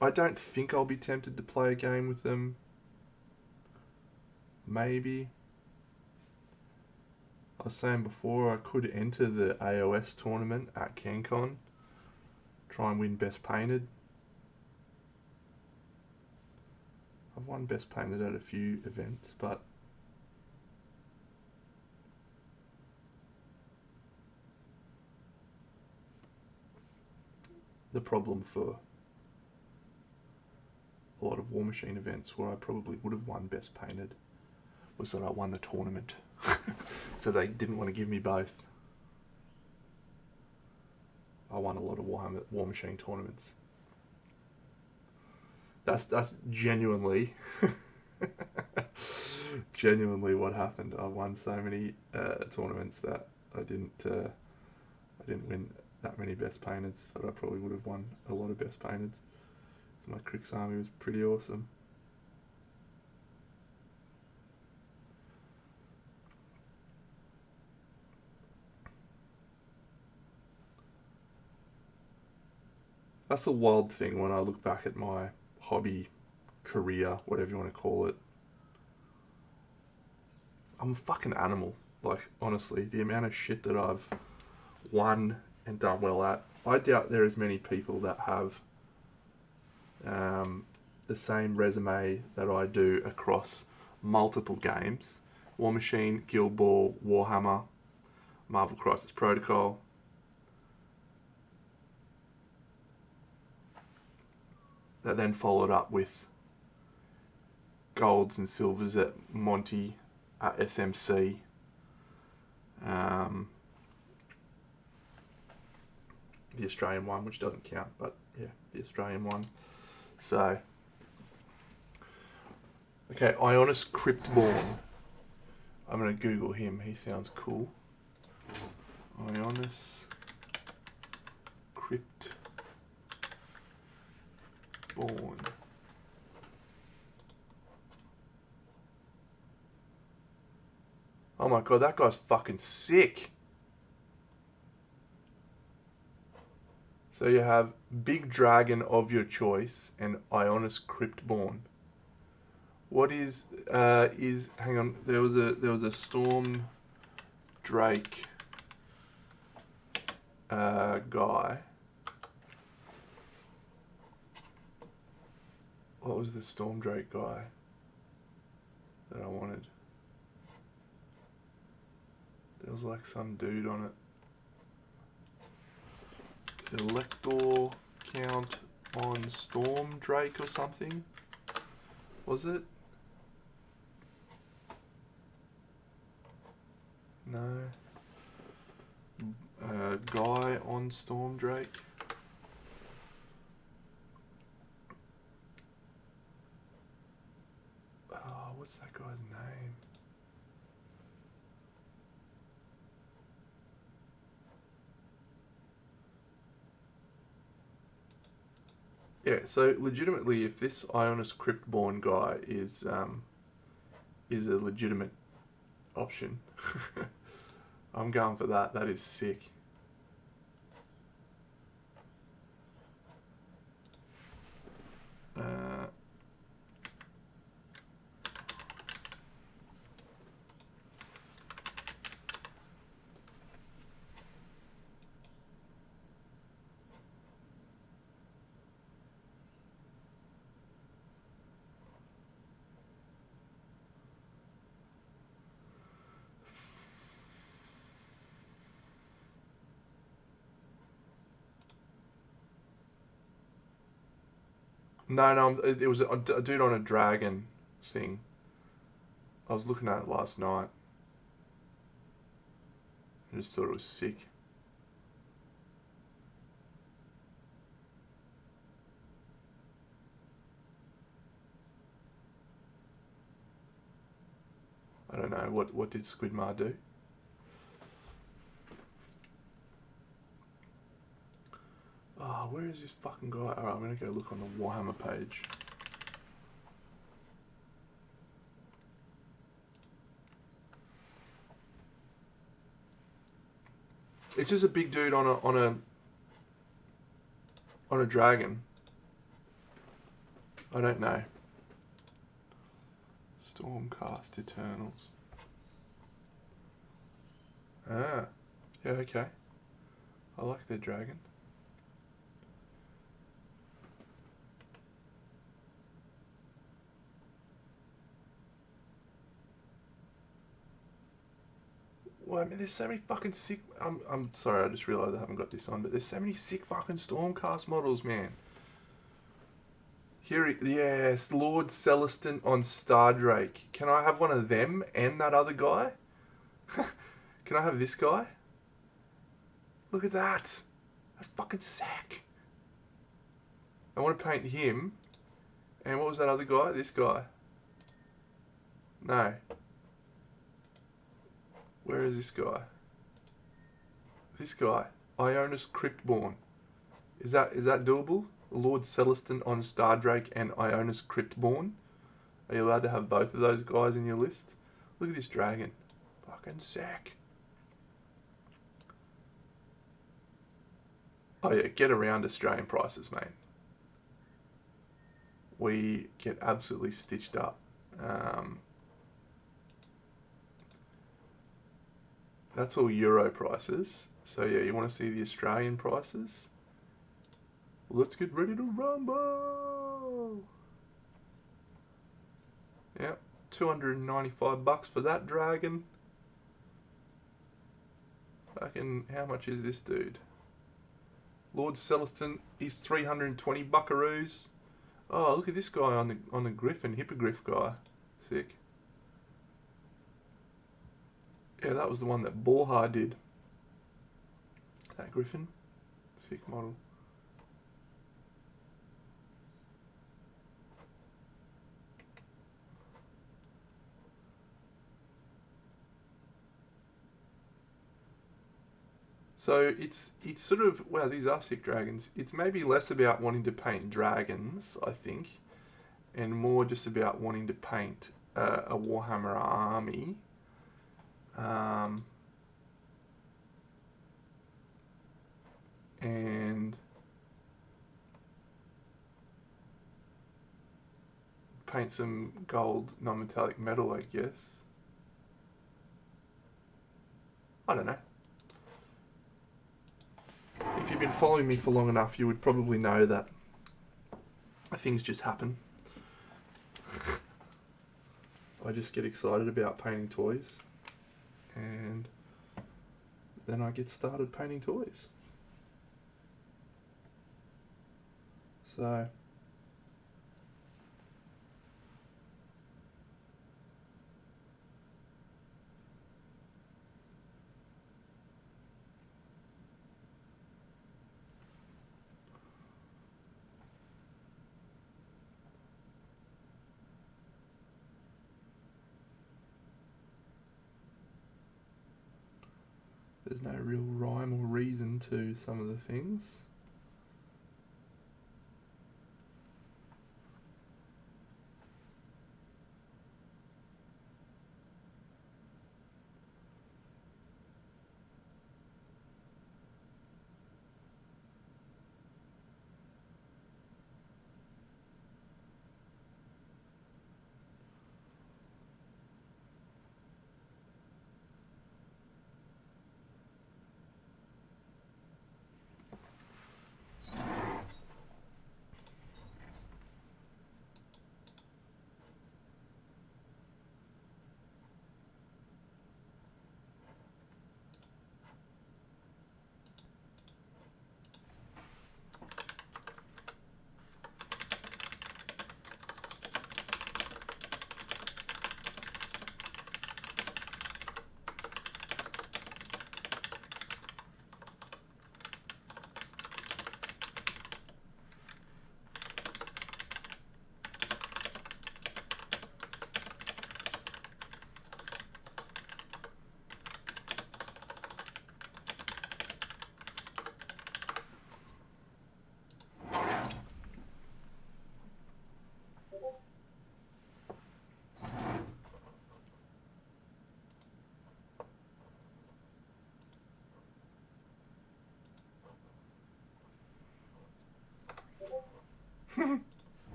I don't think I'll be tempted to play a game with them. Maybe. I was saying before, I could enter the AOS tournament at CanCon, try and win Best Painted. I've won Best Painted at a few events, but the problem for a lot of War Machine events where I probably would have won Best Painted was that I won the tournament. So they didn't want to give me both. I won a lot of War Machine tournaments. That's genuinely genuinely what happened. I won so many tournaments that I didn't win that many Best Painteds, but I probably would have won a lot of Best Painteds. So my Crix army was pretty awesome. That's the wild thing when I look back at my hobby, career, whatever you want to call it. I'm a fucking animal. Like, honestly, the amount of shit that I've won and done well at, I doubt there is many people that have the same resume that I do across multiple games. War Machine, Guild Ball, Warhammer, Marvel Crisis Protocol. That then followed up with golds and silvers at Monty, at SMC. The Australian one, which doesn't count, but yeah, the Australian one. So, okay, Ionis Cryptborn. I'm going to Google him. He sounds cool. Ionis Cryptborn. Oh my god, that guy's fucking sick. So you have Big Dragon of your choice and Ionis Cryptborn. What is hang on, there was a Storm Drake guy. What was the Storm Drake guy that I wanted? There was like some dude on it. Elector count on Storm Drake or something? Was it? No. Guy on Storm Drake. Oh, what's that guy's name? Yeah, so legitimately, if this Ionis Cryptborn guy is a legitimate option, I'm going for that. That is sick. No, it was a dude on a dragon thing. I was looking at it last night. I just thought it was sick. I don't know, what did Squidmar do? Oh, where is this fucking guy? Alright, I'm gonna go look on the Warhammer page. It's just a big dude on a dragon. I don't know. Stormcast Eternals. Ah. Yeah, okay. I like their dragon. Well, I mean, there's so many fucking sick... I'm sorry, I just realised I haven't got this on, but there's so many sick fucking Stormcast models, man. Here, yes, Lord Celestin on Stardrake. Can I have one of them and that other guy? Can I have this guy? Look at that. That's fucking sick. I want to paint him. And what was that other guy? This guy. No. Where is this guy? This guy. Ionis Cryptborn. Is that doable? Lord Celestin on Stardrake and Ionis Cryptborn. Are you allowed to have both of those guys in your list? Look at this dragon. Fucking sick. Oh yeah, get around Australian prices, mate. We get absolutely stitched up. That's all Euro prices. So yeah, you want to see the Australian prices? Let's get ready to rumble. Yep, $295 for that dragon. Fucking, how much is this dude? Lord Celestin, he's 320 buckaroos. Oh, look at this guy on the Griffin, Hippogriff guy. Sick. Yeah, that was the one that Borja did. That Griffin. Sick model. So it's sort of, wow, these are sick dragons. It's maybe less about wanting to paint dragons, I think, and more just about wanting to paint a Warhammer army. And paint some gold non-metallic metal, I guess. I don't know. If you've been following me for long enough, you would probably know that things just happen. I just get excited about painting toys, and then I get started painting toys. So there's no real rhyme or reason to some of the things.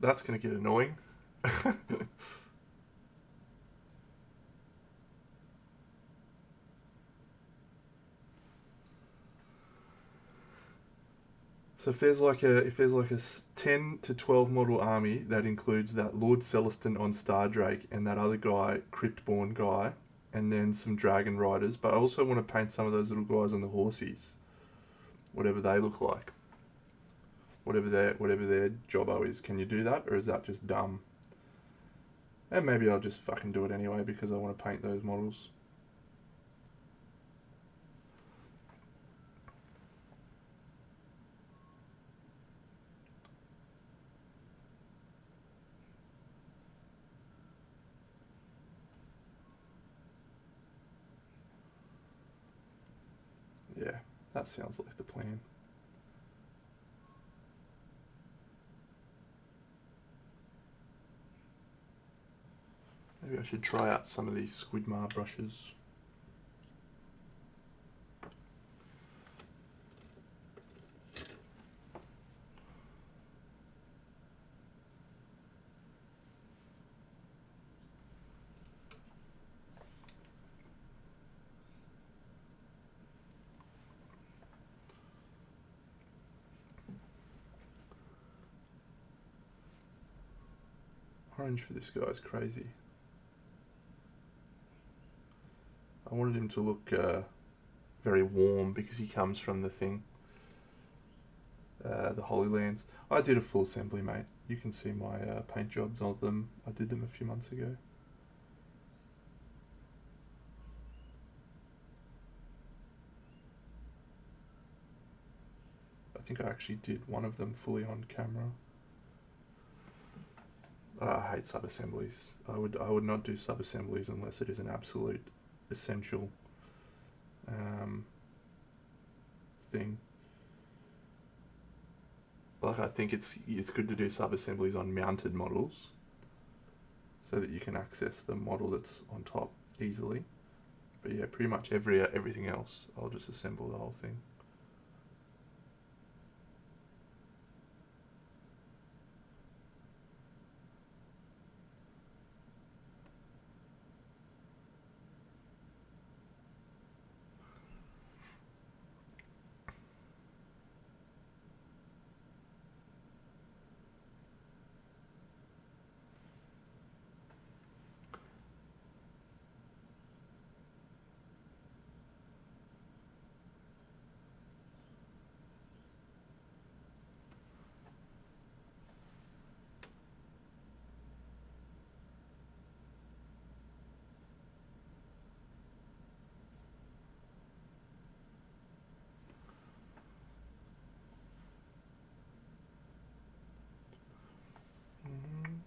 That's going to get annoying. So if there's like a 10 to 12 model army that includes that Lord Celestin on Stardrake and that other guy, Cryptborn guy, and then some Dragon Riders, but I also want to paint some of those little guys on the horsies, whatever they look like, whatever their jobbo is. Can you do that, or is that just dumb? And maybe I'll just fucking do it anyway because I want to paint those models. Yeah, that sounds like the plan. Maybe I should try out some of these Squidmar brushes. Orange for this guy is crazy. I wanted him to look very warm because he comes from the thing, the Holy Lands. I did a full assembly, mate. You can see my paint jobs of them. I did them a few months ago. I think I actually did one of them fully on camera. I hate sub-assemblies. I would not do sub-assemblies unless it is an absolute essential thing. Like, I think it's good to do sub-assemblies on mounted models so that you can access the model that's on top easily. But yeah, pretty much everything else, I'll just assemble the whole thing.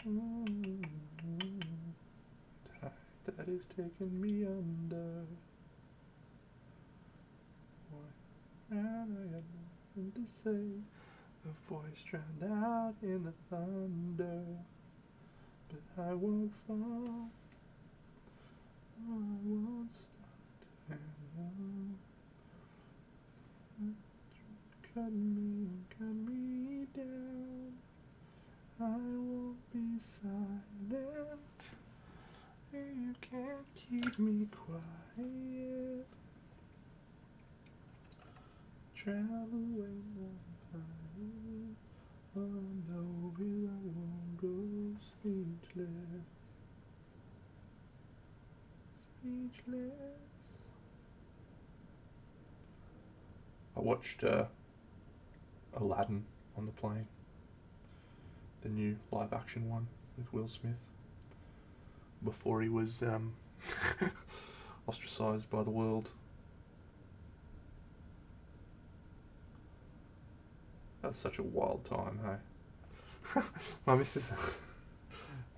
Tide that is taking me under. Why I had nothing to say. The voice drowned out in the thunder. But I won't fall. I won't stop. Cut me down. I won't be silent. You can't keep me quiet. Travel when I'm flying. Oh no, I won't go speechless. Speechless. I watched Aladdin on the plane. The new live action one with Will Smith. Before he was ostracised by the world. That's such a wild time, hey? My missus,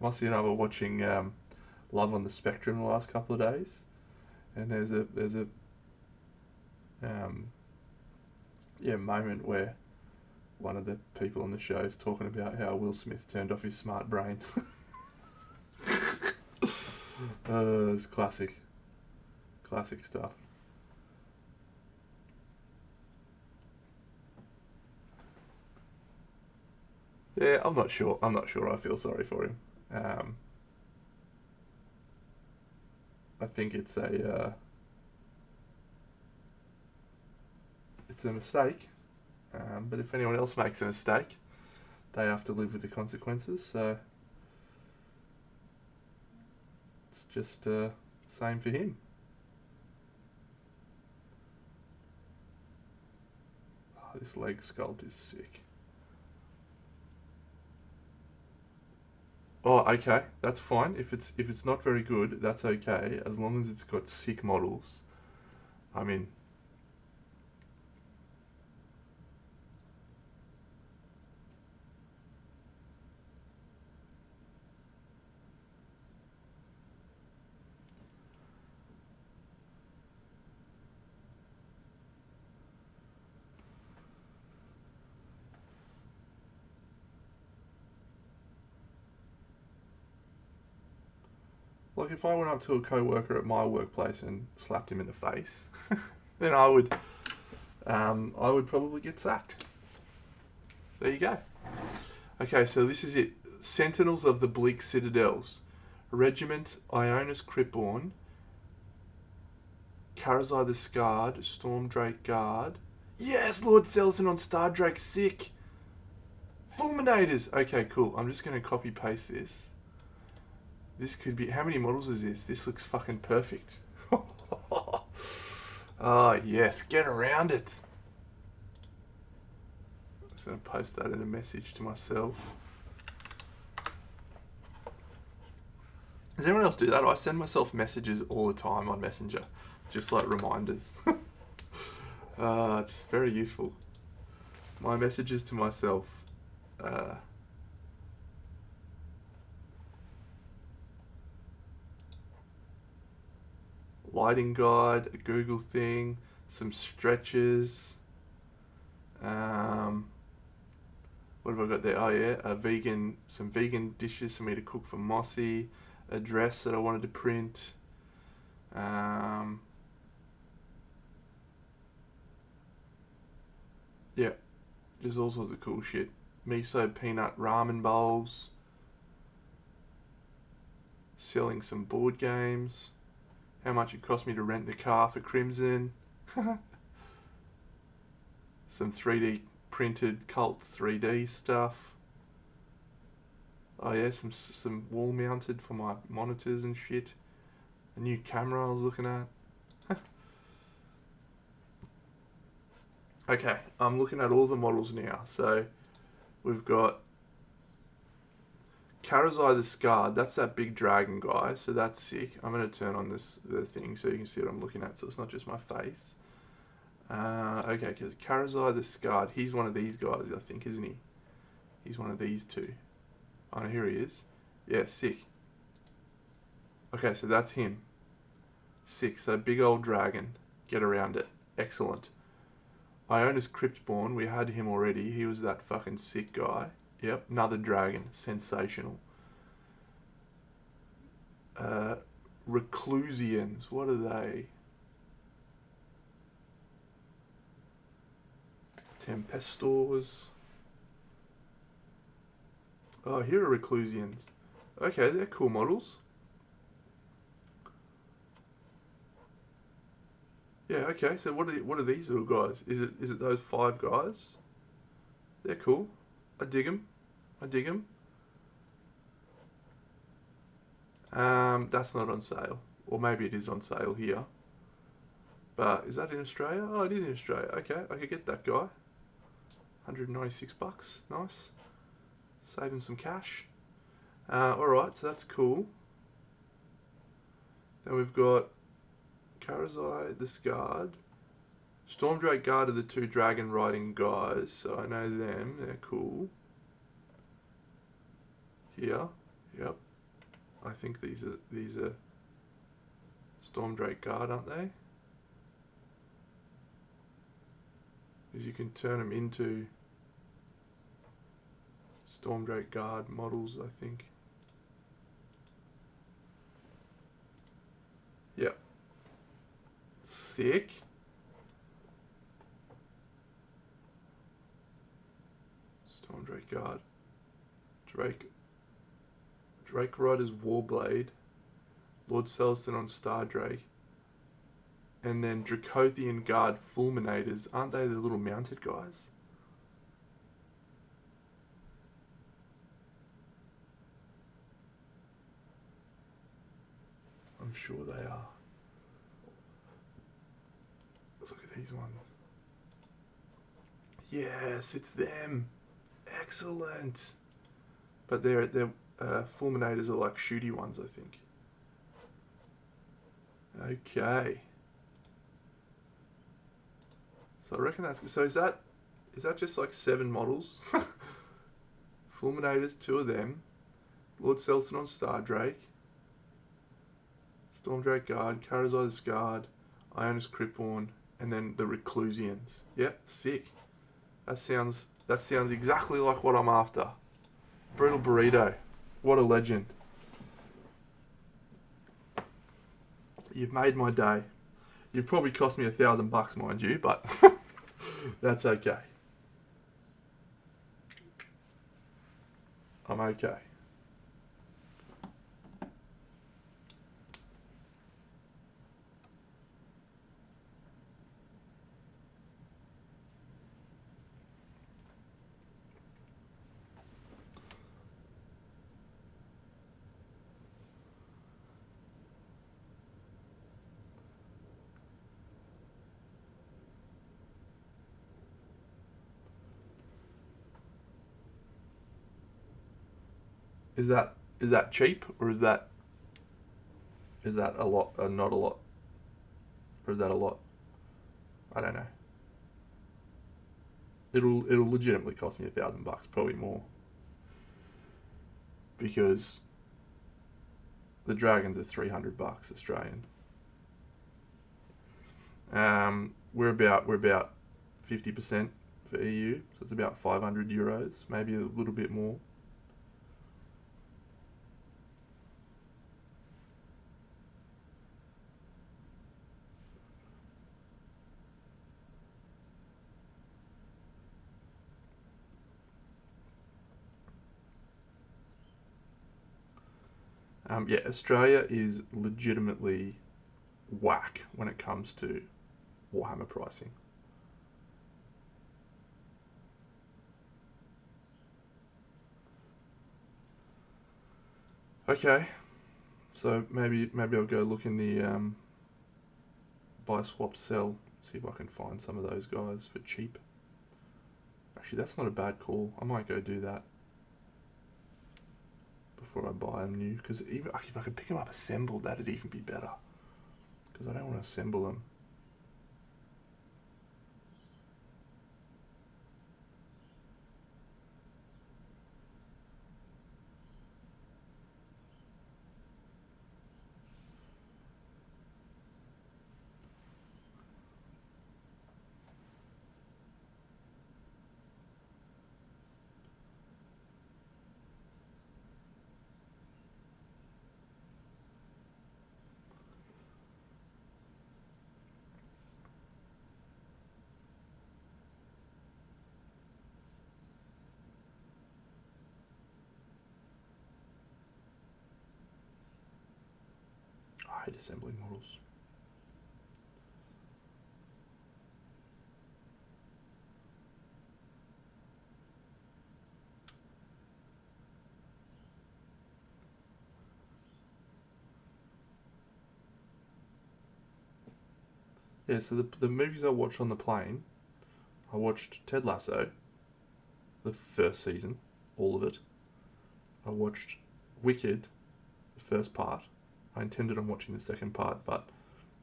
Mossy and I were watching Love on the Spectrum the last couple of days, and there's a moment where one of the people on the show is talking about how Will Smith turned off his smart brain. It's classic stuff. Yeah, I'm not sure. I'm not sure I feel sorry for him. I think it's a mistake. But if anyone else makes a mistake, they have to live with the consequences. So it's just same for him. Oh, this leg sculpt is sick. Oh, okay, that's fine. If it's not very good, that's okay, as long as it's got sick models. I mean, like if I went up to a co-worker at my workplace and slapped him in the face, then I would probably get sacked. There you go. Okay, so this is it. Sentinels of the Bleak Citadels. Regiment Ionis Cryptborn. Karazai the Scarred. Stormdrake Guard. Yes, Lord Selson on Stardrake. Sick. Fulminators. Okay, cool. I'm just going to copy paste this. This could be... How many models is this? This looks fucking perfect. Oh, yes. Get around it. I'm just going to post that in a message to myself. Does anyone else do that? I send myself messages all the time on Messenger. Just like reminders. It's very useful. My messages to myself. Lighting guide, a Google thing, some stretches. What have I got there? Oh yeah, some vegan dishes for me to cook for Mossy. A dress that I wanted to print. Yeah, just all sorts of cool shit. Miso peanut ramen bowls. Selling some board games. How much it cost me to rent the car for Crimson. Some 3D printed Cult 3D stuff. Oh yeah, some wall mounted for my monitors and shit. A new camera I was looking at. Okay, I'm looking at all the models now. So we've got Karazai the Scarred. That's that big dragon guy. So that's sick. I'm going to turn on the thing so you can see what I'm looking at. So it's not just my face. Okay, because Karazai the Scarred. He's one of these guys, I think, isn't he? He's one of these two. Oh, no, here he is. Yeah, sick. Okay, so that's him. Sick. So big old dragon. Get around it. Excellent. Ionis Cryptborn, we had him already. He was that fucking sick guy. Yep, another dragon. Sensational. Reclusians, what are they? Tempestors. Oh, here are Reclusians. Okay, they're cool models. Yeah, okay. So what are these little guys? Is it those 5 guys? They're cool. I dig them. That's not on sale, or maybe it is on sale here. But is that in Australia? Oh, it is in Australia. Okay, I could get that guy. $196. Nice. Saving some cash. Alright, so that's cool. Then we've got Karazai the Scarred. Stormdrake Guard are the 2 dragon riding guys, so I know them. They're cool. Here. Yep. I think these are Stormdrake Guard, aren't they? Because you can turn them into Stormdrake Guard models, I think. Yep. Sick. Stormdrake Guard. Drake Rider's Warblade, Lord Celestin on Stardrake, and then Dracothian Guard Fulminators. Aren't they the little mounted guys? I'm sure they are. Let's look at these ones. Yes, it's them. Excellent. But they're Fulminators are like shooty ones, I think. Okay. So I reckon that's... So is that just like 7 models? Fulminators, 2 of them. Lord Celestin on Stardrake. Stormdrake Guard, Karazai's Guard, Ionis Cryptorn, and then the Reclusians. Yep, sick. That sounds exactly like what I'm after. Brutal Burrito. What a legend. You've made my day. You've probably cost me $1,000, mind you, but that's okay. I'm okay. Is that cheap, or is that a lot? Not a lot, or is that a lot? I don't know. It'll legitimately cost me $1,000, probably more, because the dragons are $300 Australian. We're about 50% for EU, so it's about €500, maybe a little bit more. Yeah, Australia is legitimately whack when it comes to Warhammer pricing. Okay, so maybe I'll go look in the buy, swap, sell, see if I can find some of those guys for cheap. Actually, that's not a bad call. I might go do that before I buy them new, because even if I could pick them up assembled, that'd even be better, because I don't want to assemble them. I hate assembling models. Yeah, so the movies I watched on the plane, I watched Ted Lasso, the first season, all of it. I watched Wicked, the first part. I intended on watching the second part, but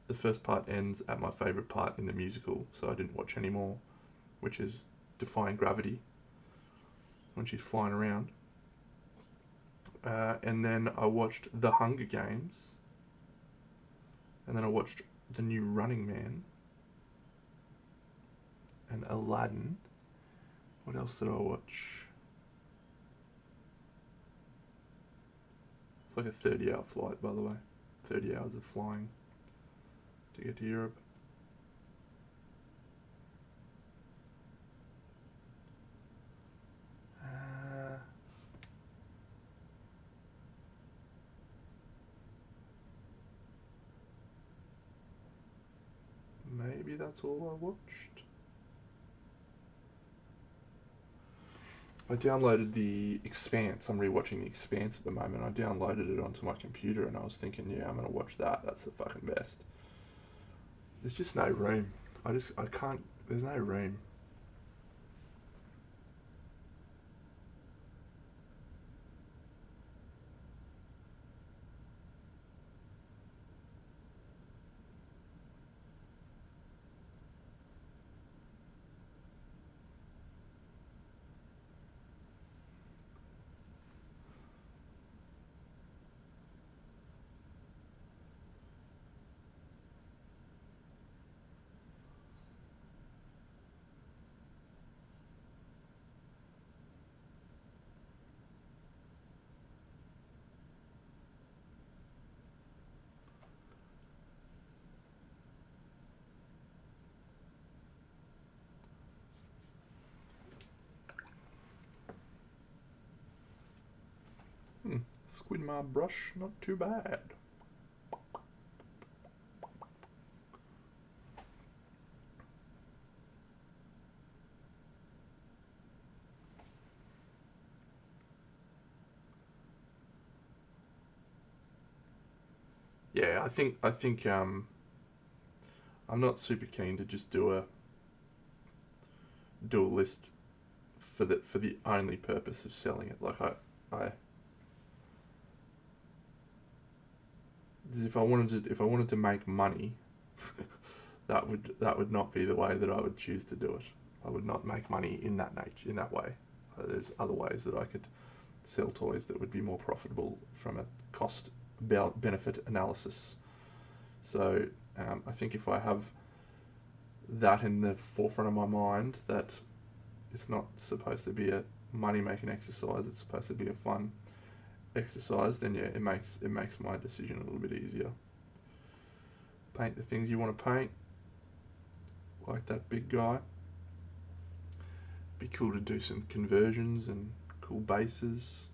the first part ends at my favourite part in the musical, so I didn't watch any more, which is Defying Gravity, when she's flying around. And then I watched The Hunger Games, and then I watched the new Running Man, and Aladdin. What else did I watch? It's like a 30-hour flight, by the way. 30 hours of flying to get to Europe. that's all I watched. I downloaded The Expanse. I'm rewatching The Expanse at the moment. I downloaded it onto my computer and I was thinking, yeah, I'm going to watch that. That's the fucking best. There's just no room. I can't, there's no room. Squidmar brush, not too bad. Yeah, I think I'm not super keen to just do a list for the only purpose of selling it. Like if I wanted to make money, that would not be the way that I would choose to do it. I would not make money in that way. There's other ways that I could sell toys that would be more profitable from a cost benefit analysis. So I think if I have that in the forefront of my mind, that it's not supposed to be a money making exercise, it's supposed to be a fun exercise, then yeah, it makes my decision a little bit easier. Paint the things you want to paint, like that big guy. Be cool to do some conversions and cool bases.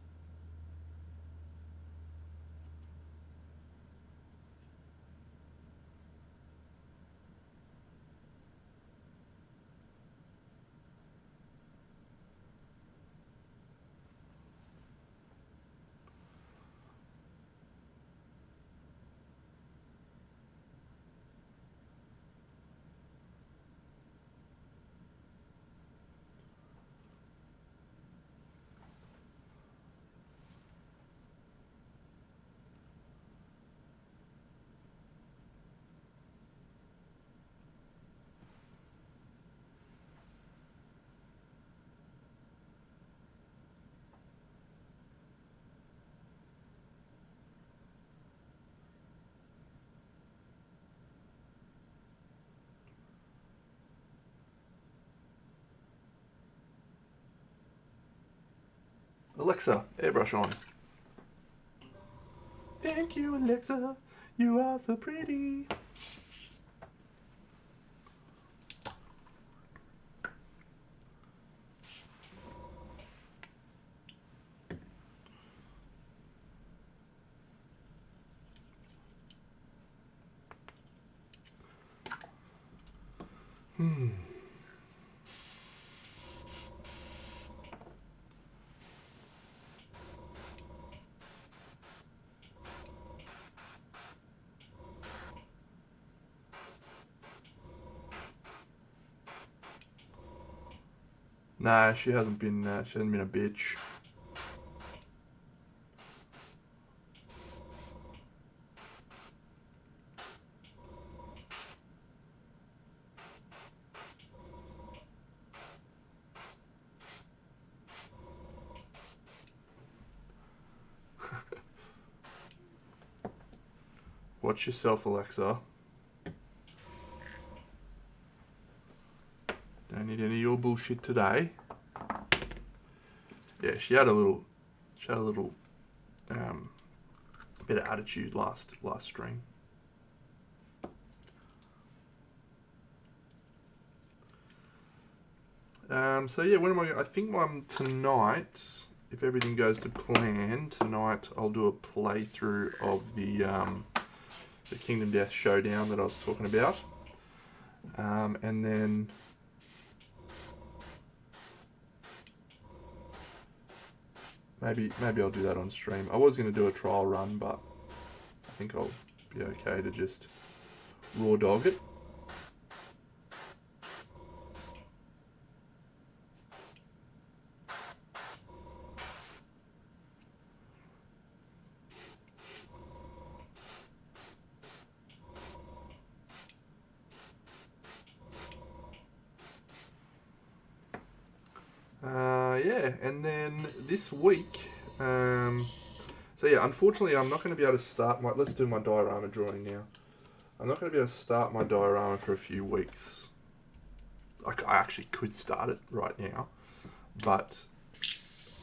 Alexa, airbrush on. Thank you, Alexa. You are so pretty. Nah, she hasn't been a bitch. Watch yourself, Alexa. Don't need any of your bullshit today. Yeah, she had a little bit of attitude last stream. So yeah, when am I think tonight, if everything goes to plan, tonight I'll do a playthrough of the Kingdom Death Showdown that I was talking about. And then maybe I'll do that on stream. I was going to do a trial run, but I think I'll be okay to just raw dog it. Yeah, and then this week, so yeah, unfortunately I'm not going to be able to start my, let's do my diorama drawing now. I'm not going to be able to start my diorama for a few weeks. I actually could start it right now, but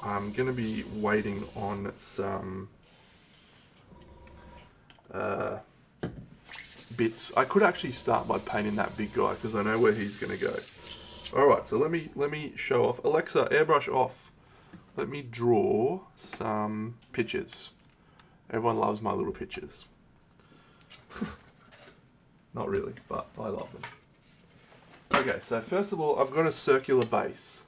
I'm going to be waiting on some bits. I could actually start by painting that big guy because I know where he's going to go. Alright, so let me show off. Alexa, airbrush off. Let me draw some pictures. Everyone loves my little pictures. Not really, but I love them. Okay, so first of all, I've got a circular base.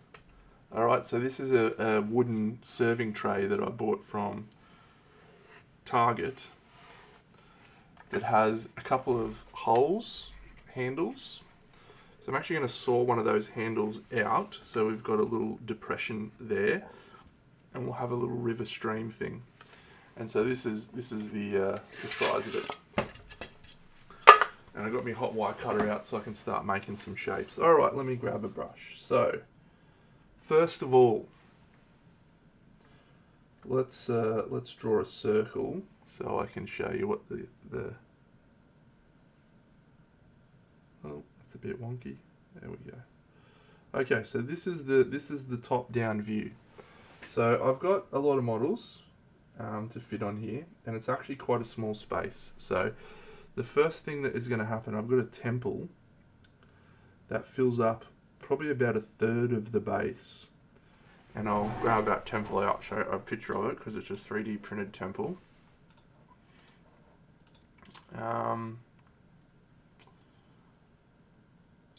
Alright, so this is a wooden serving tray that I bought from Target that has a couple of holes, handles. So I'm actually going to saw one of those handles out, so we've got a little depression there, and we'll have a little river stream thing. And so this is the size of it. And I got my hot wire cutter out so I can start making some shapes. All right, let me grab a brush. So first of all, let's draw a circle so I can show you what the oh, it's a bit wonky. There we go. Okay, so this is the top-down view. So I've got a lot of models to fit on here, and it's actually quite a small space. So the first thing that is going to happen, I've got a temple that fills up probably about a third of the base, and I'll grab that temple out, show a picture of it because it's a 3D printed temple.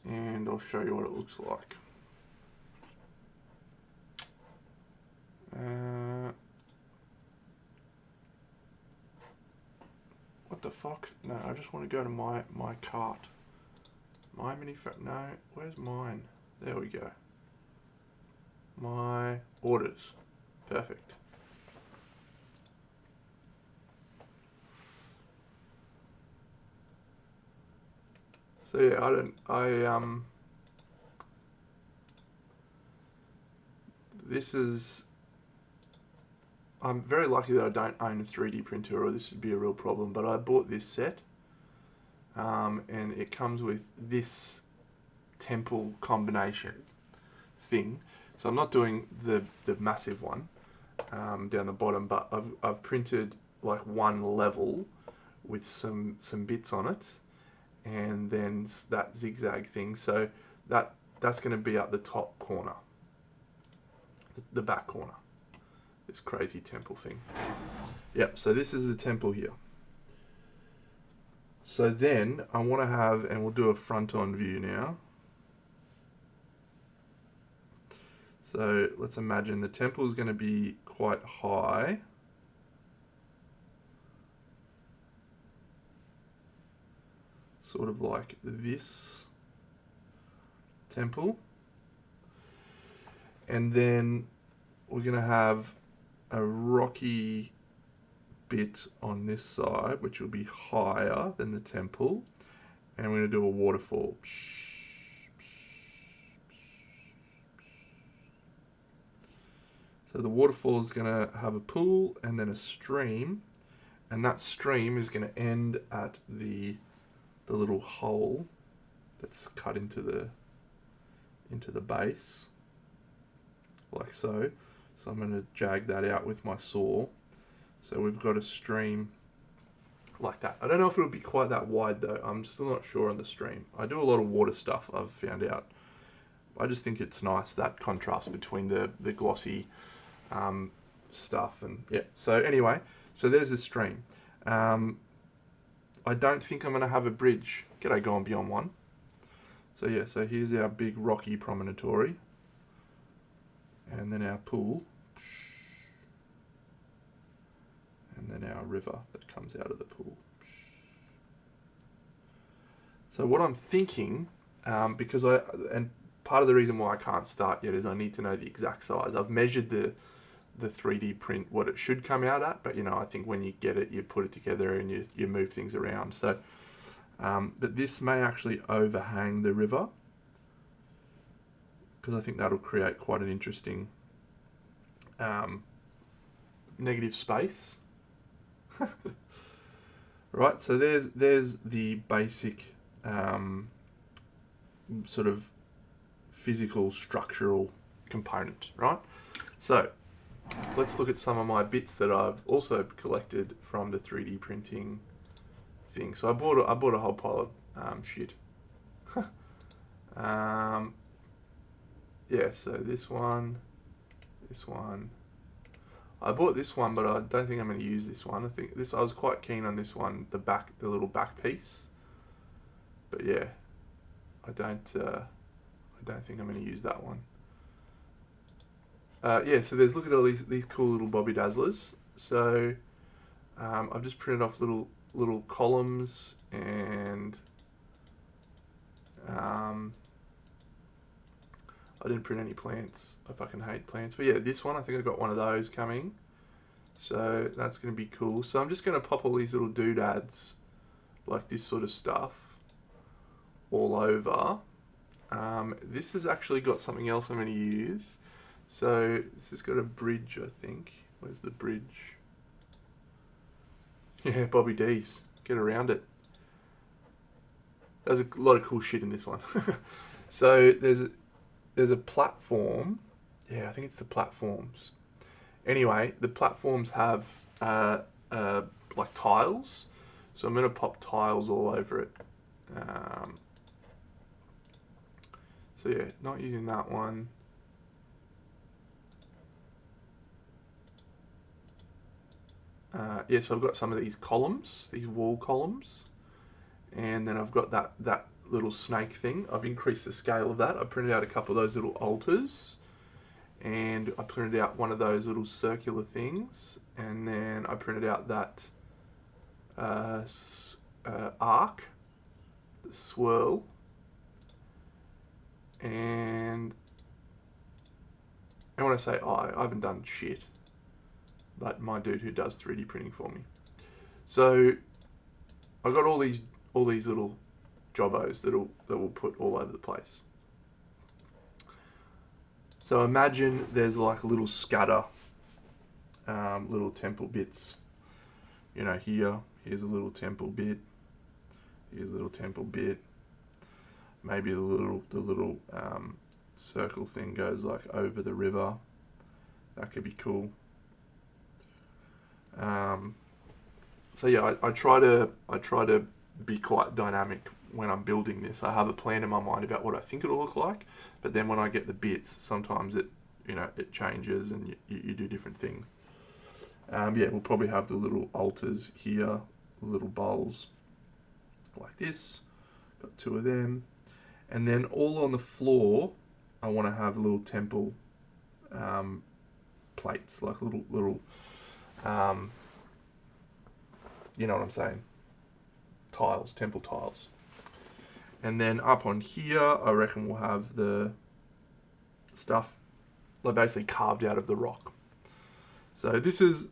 And I'll show you what it looks like. What the fuck? No, I just want to go to my cart. My no, where's mine? There we go. My orders. Perfect. So yeah, I'm very lucky that I don't own a 3D printer or this would be a real problem, but I bought this set and it comes with this temple combination thing. So I'm not doing the massive one down the bottom, but I've printed like one level with some bits on it, and then that zigzag thing. So that's going to be up the top corner, the back corner. This crazy temple thing. Yep, so this is the temple here. So then I want to have, and we'll do a front-on view now. So let's imagine the temple is going to be quite high. Sort of like this temple. And then we're going to have a rocky bit on this side, which will be higher than the temple. And we're going to do a waterfall. So the waterfall is going to have a pool and then a stream. And that stream is going to end at the little hole that's cut into the base, like so. So I'm going to jag that out with my saw. So we've got a stream like that. I don't know if it'll be quite that wide though. I'm still not sure on the stream. I do a lot of water stuff, I've found out. I just think it's nice, that contrast between the glossy stuff and yeah. So anyway, so there's the stream. I don't think I'm going to have a bridge. G'day, Gone Beyond One. So yeah, so here's our big rocky promontory. And then our pool. And then our river that comes out of the pool. So what I'm thinking, because and part of the reason why I can't start yet is I need to know the exact size. I've measured the 3D print what it should come out at, but I think when you get it, you put it together and you move things around. So, but this may actually overhang the river, because I think that'll create quite an interesting negative space. Right, so there's the basic sort of physical structural component, right? So let's look at some of my bits that I've also collected from the 3D printing thing. So I bought a whole pile of shit. Yeah, so this one. I bought this one, but I don't think I'm going to use this one. I was quite keen on this one, the little back piece. But yeah, I don't think I'm going to use that one. Yeah, so look at all these cool little Bobby Dazzlers. So I've just printed off little columns, and I didn't print any plants. I fucking hate plants. But yeah, this one, I think I got one of those coming. So that's going to be cool. So I'm just going to pop all these little doodads, like this sort of stuff, all over. This has actually got something else I'm going to use. So this has got a bridge, I think. Where's the bridge? Yeah, Bobby D's. Get around it. There's a lot of cool shit in this one. So there's a platform. Yeah, I think it's the platforms. Anyway, the platforms have like tiles. So I'm going to pop tiles all over it. So yeah, not using that one. Yeah, so I've got some of these columns, these wall columns. And then I've got that little snake thing. I've increased the scale of that. I printed out a couple of those little altars. And I printed out one of those little circular things. And then I printed out that arc, the swirl. And when I say I haven't done shit. But my dude who does 3D printing for me. So I've got all these little jobbos that will put all over the place. So imagine there's like a little scatter, little temple bits. Here's a little temple bit. Here's a little temple bit. Maybe the little circle thing goes like over the river. That could be cool. So yeah, I try to be quite dynamic when I'm building this. I have a plan in my mind about what I think it'll look like, but then when I get the bits, sometimes it changes and you do different things. Yeah, we'll probably have the little altars here, little bowls like this. Got two of them, and then all on the floor, I want to have little temple plates, like little. You know what I'm saying? Tiles, temple tiles. And then up on here, I reckon we'll have the stuff like basically carved out of the rock. So this is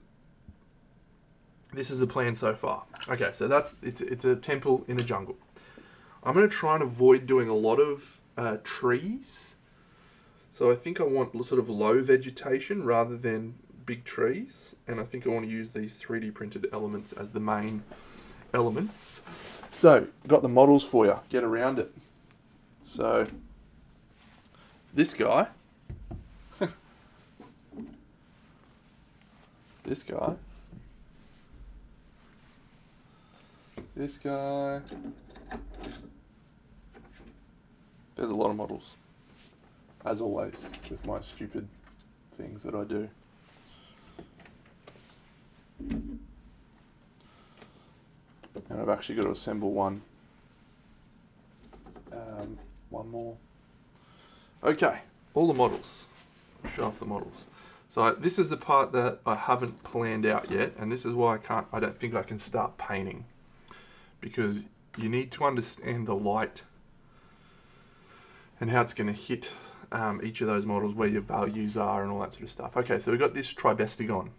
the plan so far. Okay, so it's a temple in a jungle. I'm going to try and avoid doing a lot of trees. So I think I want sort of low vegetation rather than big trees, and I think I want to use these 3D printed elements as the main elements. So, got the models for you. Get around it. So, this guy, this guy, this guy. There's a lot of models, as always, with my stupid things that I do. And I've actually got to assemble one one more. Okay, all the models. Show off the models. So this is the part that I haven't planned out yet, and this is why I don't think I can start painting. Because you need to understand the light and how it's going to hit each of those models, where your values are and all that sort of stuff. Okay, so we've got this Tribestigon.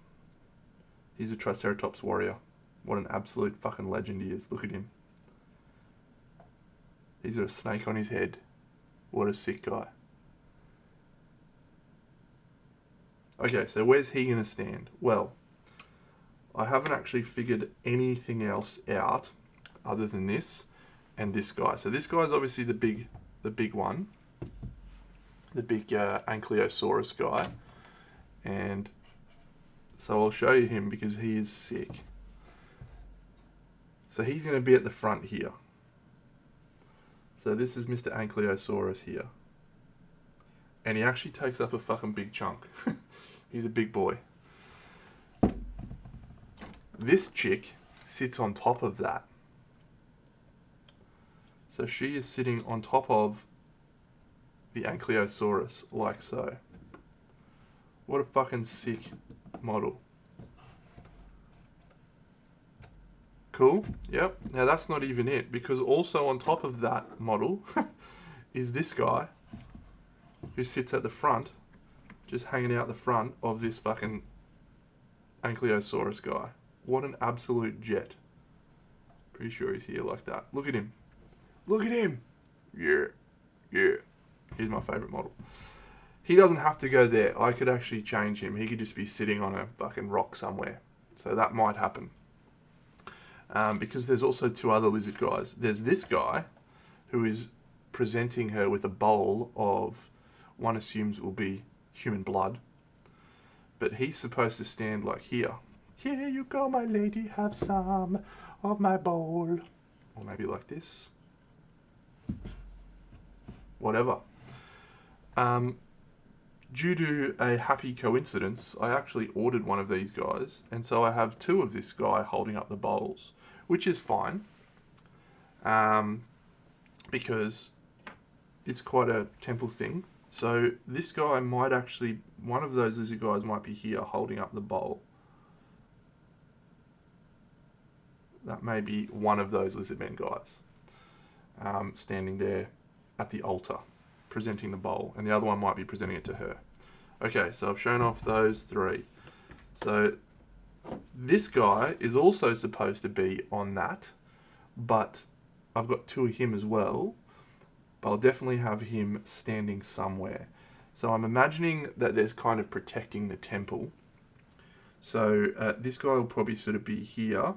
He's a Triceratops warrior. What an absolute fucking legend he is. Look at him. He's got a snake on his head. What a sick guy. Okay, so where's he going to stand? Well, I haven't actually figured anything else out other than this and this guy. So this guy's obviously the big one. The big Ankylosaurus guy. And so I'll show you him because he is sick. So he's going to be at the front here. So this is Mr. Ankylosaurus here. And he actually takes up a fucking big chunk. He's a big boy. This chick sits on top of that. So she is sitting on top of the Ankylosaurus, like so. What a fucking sick model. Cool? Yep. Now that's not even it, because also on top of that model is this guy who sits at the front, just hanging out the front of this fucking Ankylosaurus guy. What an absolute jet. Pretty sure he's here like that. Look at him. Look at him. Yeah. Yeah. He's my favourite model. He doesn't have to go there. I could actually change him. He could just be sitting on a fucking rock somewhere. So that might happen. Because there's also two other lizard guys. There's this guy who is presenting her with a bowl of, one assumes will be human blood. But he's supposed to stand like here. Here you go, my lady, have some of my bowl. Or maybe like this. Whatever. Due to a happy coincidence, I actually ordered one of these guys, and so I have two of this guy holding up the bowls, which is fine, because it's quite a temple thing. So this guy might actually, one of those lizard guys might be here holding up the bowl. That may be one of those lizard men guys, standing there at the altar, presenting the bowl, and the other one might be presenting it to her. Okay, so I've shown off those three. So this guy is also supposed to be on that, but I've got two of him as well, but I'll definitely have him standing somewhere. So I'm imagining that there's kind of protecting the temple. So this guy will probably sort of be here,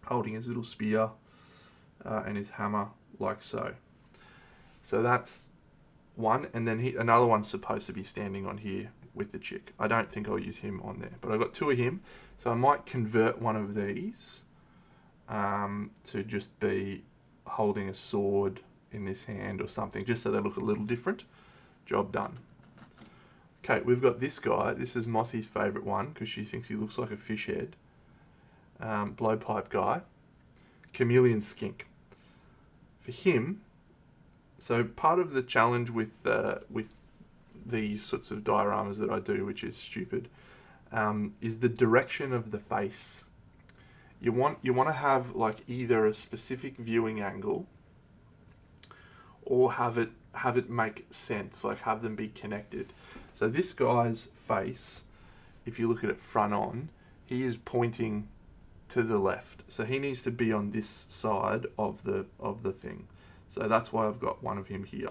holding his little spear and his hammer, like so. So that's one, and then another one's supposed to be standing on here with the chick. I don't think I'll use him on there, but I've got two of him, so I might convert one of these to just be holding a sword in this hand or something, just so they look a little different. Job done. Okay, we've got this guy. This is Mossy's favourite one, because she thinks he looks like a fish head. Blowpipe guy. Chameleon skink. For him, so part of the challenge with these sorts of dioramas that I do, which is stupid, is the direction of the face. You want to have like either a specific viewing angle, or have it make sense, like have them be connected. So this guy's face, if you look at it front on, he is pointing to the left. So he needs to be on this side of the thing. So that's why I've got one of him here.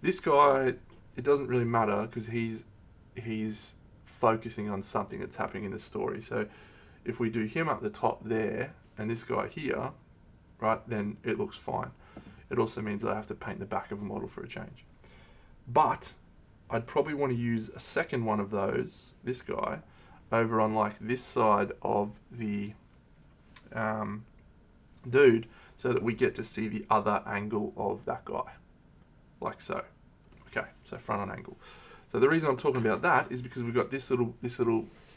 This guy, it doesn't really matter because he's focusing on something that's happening in the story. So if we do him up the top there and this guy here, right, then it looks fine. It also means that I have to paint the back of a model for a change. But I'd probably want to use a second one of those, this guy, over on like this side of the dude, so that we get to see the other angle of that guy, like so. Okay, so front on angle. So the reason I'm talking about that is because we've got this little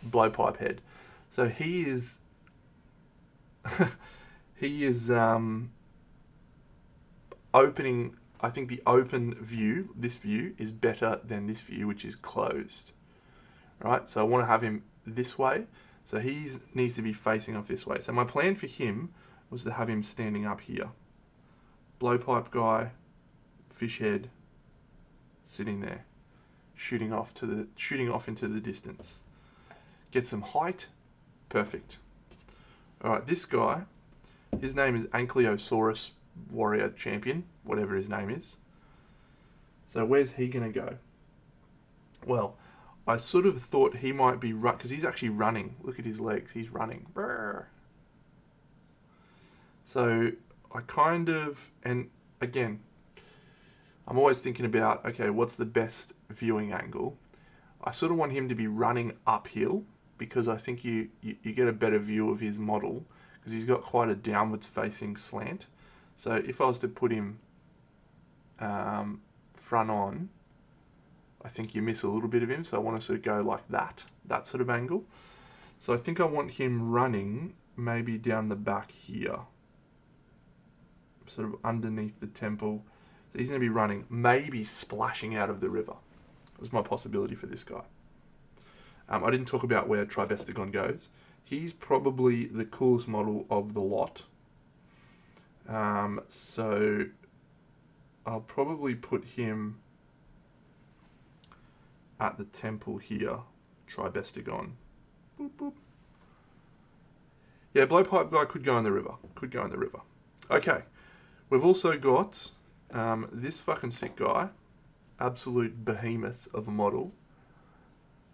blowpipe head. So he is opening I think the open view, this view, is better than this view, which is closed. Right, so I want to have him this way. So he needs to be facing off this way. So my plan for him was to have him standing up here. Blowpipe guy, fish head, sitting there, shooting off into the distance. Get some height, perfect. All right, this guy, his name is Ankylosaurus Warrior Champion, whatever his name is. So where's he gonna go? Well, I sort of thought he might be because he's actually running. Look at his legs, he's running. Brr. So I kind of, and again, I'm always thinking about, okay, what's the best viewing angle? I sort of want him to be running uphill because I think you get a better view of his model because he's got quite a downwards facing slant. So if I was to put him front on, I think you miss a little bit of him. So I want to sort of go like that sort of angle. So I think I want him running maybe down the back here, sort of underneath the temple. So he's going to be running, maybe splashing out of the river. That's my possibility for this guy. I didn't talk about where Tribestigon goes. He's probably the coolest model of the lot. So I'll probably put him at the temple here. Tribestigon. Boop, boop. Yeah, Blowpipe guy could go in the river. Okay. We've also got this fucking sick guy. Absolute behemoth of a model.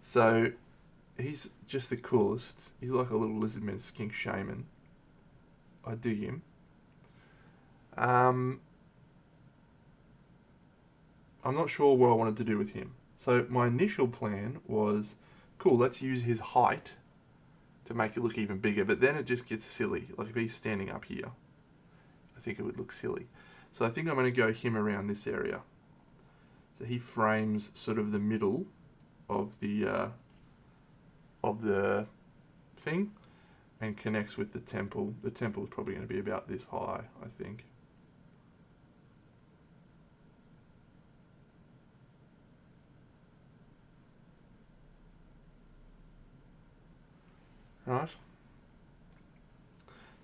So he's just the coolest. He's like a little lizardman skink shaman. I dig him. I'm not sure what I wanted to do with him. So my initial plan was, cool, let's use his height to make it look even bigger, but then it just gets silly. Like if he's standing up here, I think it would look silly. So I think I'm going to go him around this area. So he frames sort of the middle of the thing and connects with the temple. The temple is probably going to be about this high, I think. Right.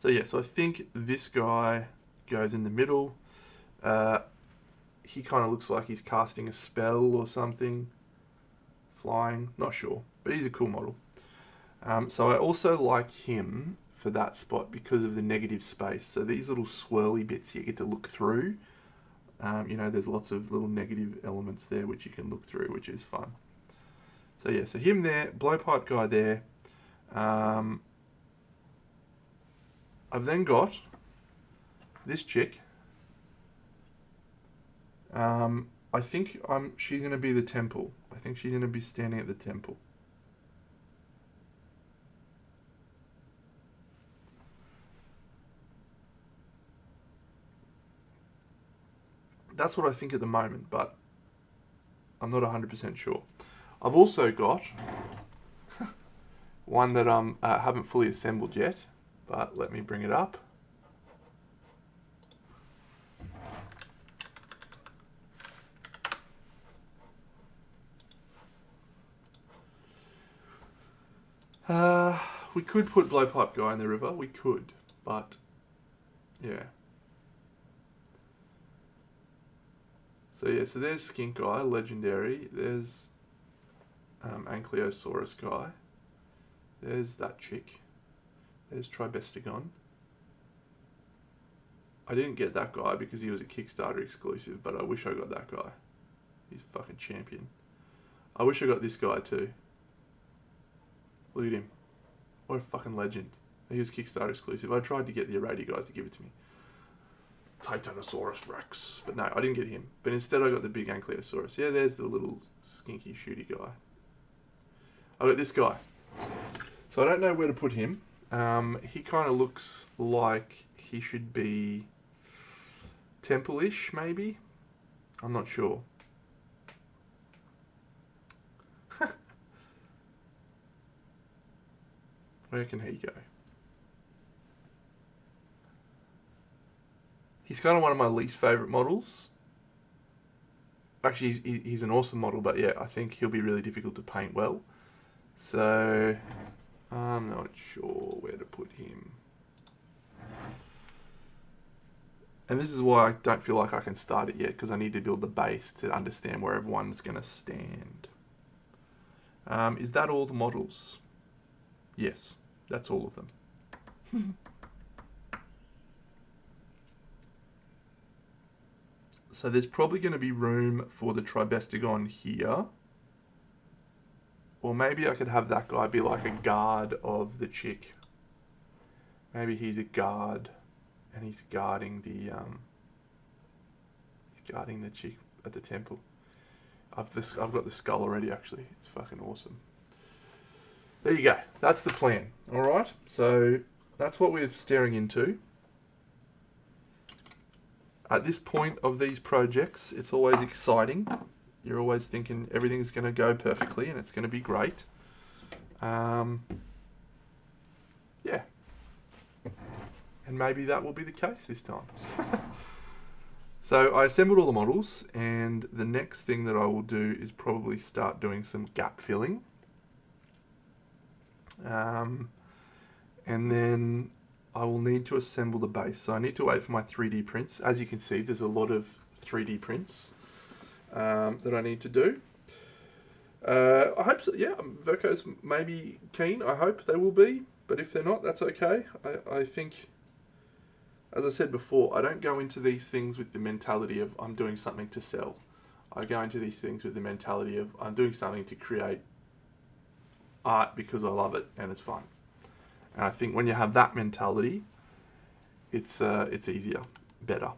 So yeah, so I think this guy goes in the middle. He kind of looks like he's casting a spell or something. Flying, not sure. But he's a cool model. So I also like him for that spot because of the negative space. So these little swirly bits you get to look through. There's lots of little negative elements there which you can look through, which is fun. So yeah, so him there, Blowpipe guy there. I've then got this chick. I think she's going to be the temple. I think she's going to be standing at the temple. That's what I think at the moment, but I'm not 100% sure. I've also got one that I haven't fully assembled yet, but let me bring it up. We could put Blowpipe guy in the river. We could, but yeah. So yeah, so there's Skink guy, legendary. There's Ankylosaurus guy. There's that chick. There's Tribestigon. I didn't get that guy because he was a Kickstarter exclusive, but I wish I got that guy. He's a fucking champion. I wish I got this guy too. Look at him. What a fucking legend. He was Kickstarter exclusive. I tried to get the Iradi guys to give it to me. Titanosaurus Rex. But no, I didn't get him. But instead I got the big Ankylosaurus. Yeah, there's the little skinky shooty guy. I got this guy. So I don't know where to put him. He kind of looks like he should be temple-ish, maybe? I'm not sure. Where can he go? He's kind of one of my least favourite models. actually, he's an awesome model, but yeah, I think he'll be really difficult to paint well. So I'm not sure where to put him. And this is why I don't feel like I can start it yet, because I need to build the base to understand where everyone's going to stand. Is that all the models? Yes, that's all of them. So there's probably going to be room for the Tribestigon here. Or maybe I could have that guy be like a guard of the chick. Maybe he's a guard and he's guarding the chick at the temple. I've got the skull already, actually. It's fucking awesome. There you go. That's the plan. All right. So that's what we're staring into. At this point of these projects, it's always exciting. You're always thinking everything's going to go perfectly and it's going to be great. Yeah. And maybe that will be the case this time. So I assembled all the models, and the next thing that I will do is probably start doing some gap filling. And then I will need to assemble the base. So I need to wait for my 3D prints. As you can see, there's a lot of 3D prints that I need to do. I hope so. Yeah, Verco's maybe keen. I hope they will be. But if they're not, that's okay. I think, as I said before, I don't go into these things with the mentality of I'm doing something to sell. I go into these things with the mentality of I'm doing something to create art because I love it and it's fun. And I think when you have that mentality, it's easier, better.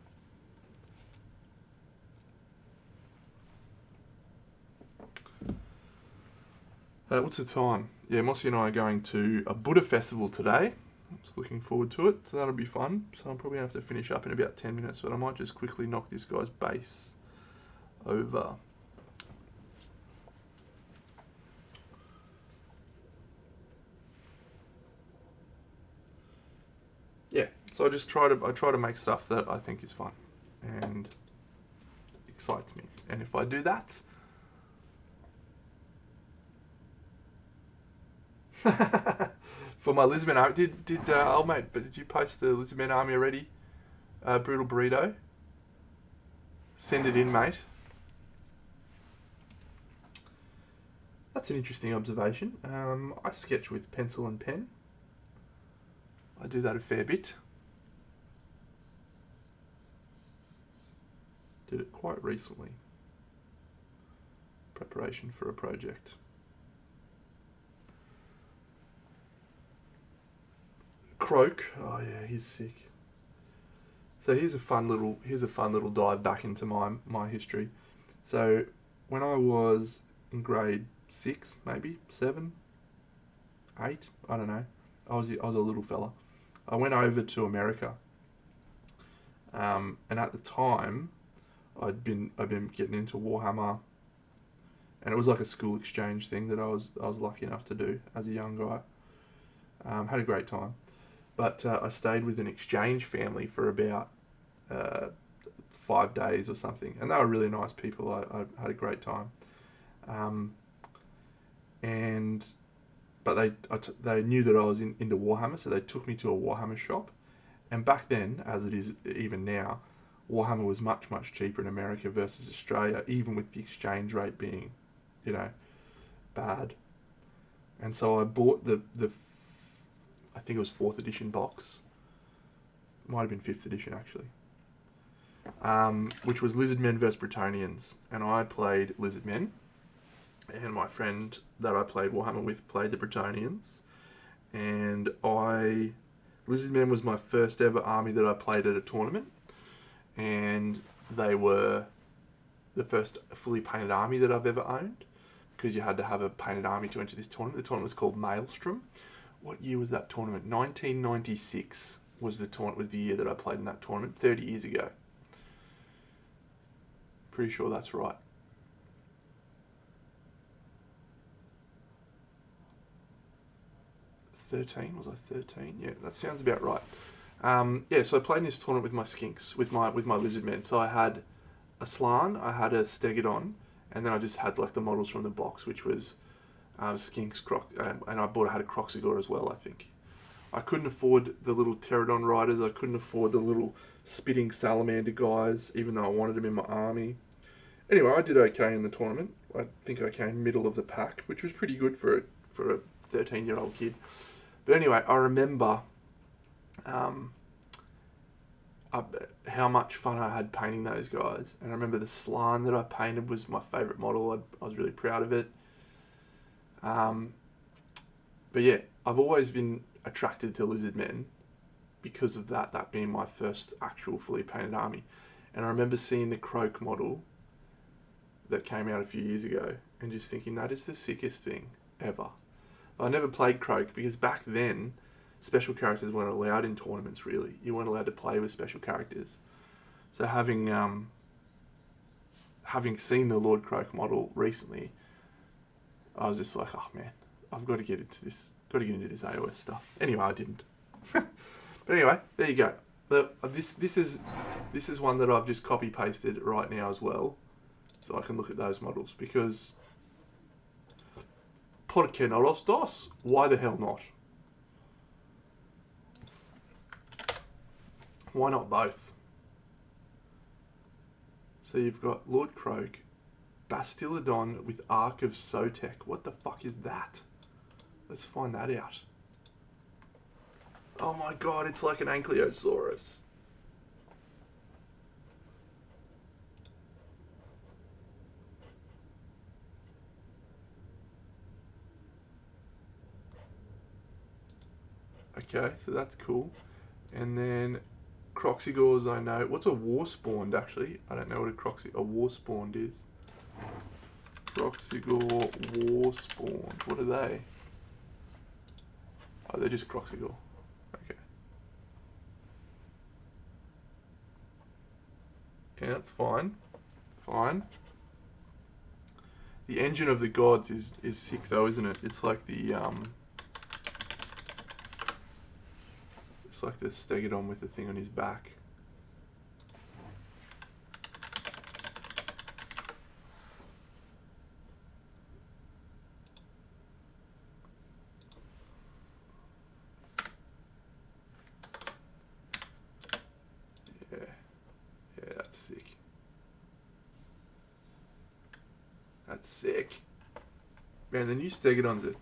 What's the time? Yeah, Mossy and I are going to a Buddha festival today. I'm just looking forward to it, so that'll be fun. So I'm probably going to have to finish up in about 10 minutes, but I might just quickly knock this guy's base over. Yeah, so I try to make stuff that I think is fun and excites me. And if I do that, for my Lizardmen army, did you post the Lizardmen army already? Brutal Burrito. Send it in, mate. That's an interesting observation. I sketch with pencil and pen. I do that a fair bit. Did it quite recently. Preparation for a project. Croak. Oh yeah, he's sick. So here's a fun little dive back into my history. So when I was in grade 6, maybe 7, 8, I don't know. I was a little fella. I went over to America, and at the time, I'd been getting into Warhammer, and it was like a school exchange thing that I was lucky enough to do as a young guy. Had a great time, but I stayed with an exchange family for about 5 days or something, and they were really nice people. I had a great time, but they knew that I was into Warhammer, so they took me to a Warhammer shop. And back then, as it is even now, Warhammer was much, much cheaper in America versus Australia, even with the exchange rate being, bad. And so I bought the I think it was 4th edition box. It might have been 5th edition, actually. Which was Lizardmen vs. Bretonnians. And I played Lizardmen. And my friend that I played Warhammer with played the Bretonnians. And Lizardmen was my first ever army that I played at a tournament. And they were the first fully painted army that I've ever owned, because you had to have a painted army to enter this tournament. The tournament was called Maelstrom. What year was that tournament? 1996 was the year that I played in that tournament, 30 years ago. Pretty sure that's right. Was I 13? Yeah, that sounds about right. So I played in this tournament with my skinks, with my Lizardmen. So I had a Slann, I had a Stegodon, and then I just had like the models from the box, which was Skinks, and I had a Croxigore as well, I think. I couldn't afford the little Pterodon riders. I couldn't afford the little spitting salamander guys, even though I wanted them in my army. Anyway, I did okay in the tournament. I think I came middle of the pack, which was pretty good for a 13-year-old kid. But anyway, I remember how much fun I had painting those guys. And I remember the Slann that I painted was my favourite model. I was really proud of it. But yeah, I've always been attracted to lizard men because of that being my first actual fully painted army. And I remember seeing the Croak model that came out a few years ago and just thinking that is the sickest thing ever. I never played Croak because back then special characters weren't allowed in tournaments really. You weren't allowed to play with special characters. So having seen the Lord Croak model recently, I was just like, oh man, I've got to get into this AOS stuff. Anyway, I didn't. But anyway, there you go. This is one that I've just copy pasted right now as well, so I can look at those models because ¿Por qué no los dos? Why the hell not? Why not both? So you've got Lord Croak, Bastiladon with Ark of Sotek. What the fuck is that? Let's find that out. Oh my god, it's like an Ankylosaurus. Okay, so that's cool. And then Croxigores, I know. What's a Warspawned, actually? I don't know what a Warspawned is. Croxigore Warspawned. What are they? Oh, they're just Croxigore. Okay. Yeah, that's fine. Fine. The Engine of the Gods is sick though, isn't it? It's like the it's like the Stegodon with the thing on his back. Yeah, that's sick. That's sick. Man, the new Stegodons are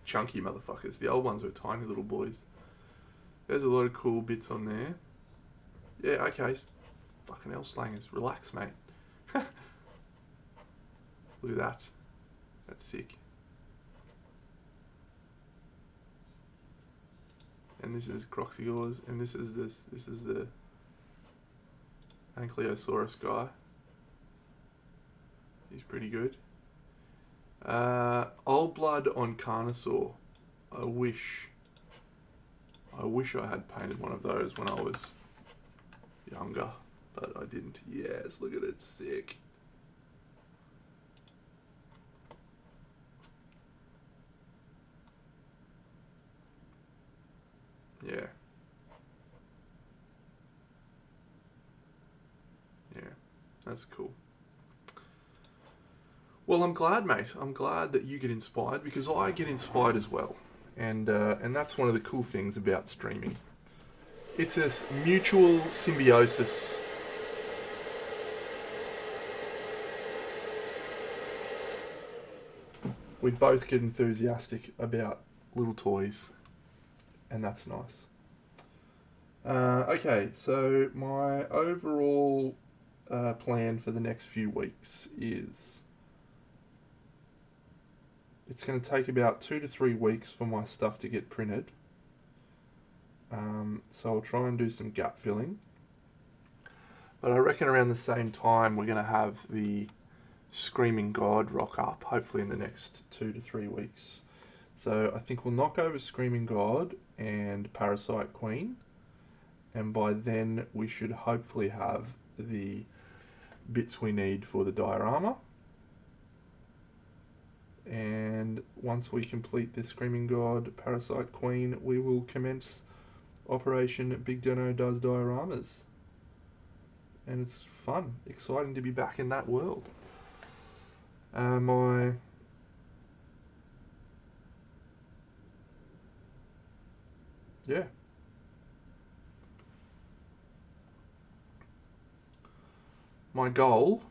chunky motherfuckers. The old ones were tiny little boys. There's a lot of cool bits on there. Yeah, okay. Fucking hell, slangers. Relax, mate. Look at that. That's sick. And this is Croxigores, and this is the Ankylosaurus guy. He's pretty good. Old Blood on Carnosaur. I wish I had painted one of those when I was younger, but I didn't. Yes, look at it, sick. Yeah. Yeah, that's cool. Well, I'm glad, mate. I'm glad that you get inspired because I get inspired as well. And that's one of the cool things about streaming. It's a mutual symbiosis. We both get enthusiastic about little toys, and that's nice. Okay, so my overall plan for the next few weeks is it's going to take about 2 to 3 weeks for my stuff to get printed. So I'll try and do some gap filling. But I reckon around the same time we're going to have the Screaming God rock up, hopefully in the next 2 to 3 weeks. So I think we'll knock over Screaming God and Parasite Queen. And by then we should hopefully have the bits we need for the diorama. And once we complete the Screaming God, Parasite Queen, we will commence Operation Big Deno Does Dioramas. and it's fun, exciting to be back in that world. Yeah. My goal,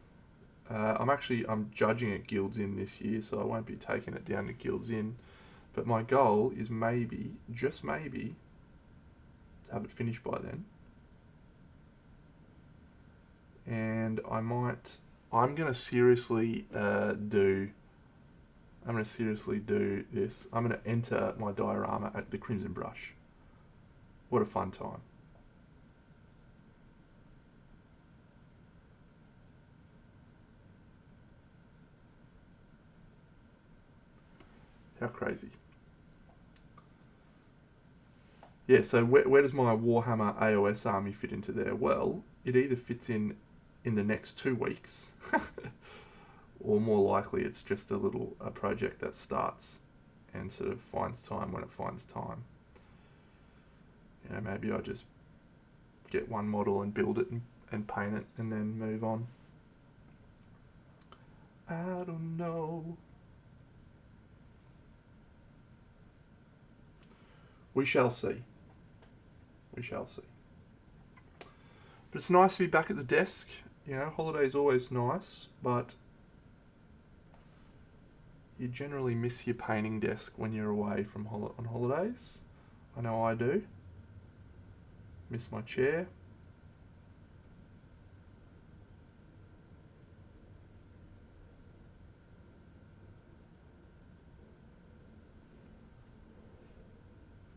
I'm judging at Guilds Inn this year, so I won't be taking it down to Guilds Inn. But my goal is maybe, just maybe, to have it finished by then. And I'm gonna seriously do this. I'm gonna enter my diorama at the Crimson Brush. What a fun time. How crazy. Yeah, so where does my Warhammer AOS army fit into there? Well, it either fits in the next 2 weeks, or more likely it's just a project that starts and sort of finds time when it finds time. You know, maybe I just get one model and build it and paint it and then move on. I don't know. We shall see. We shall see. But it's nice to be back at the desk. You know, holiday's always nice, but you generally miss your painting desk when you're away from on holidays. I know I do. Miss my chair.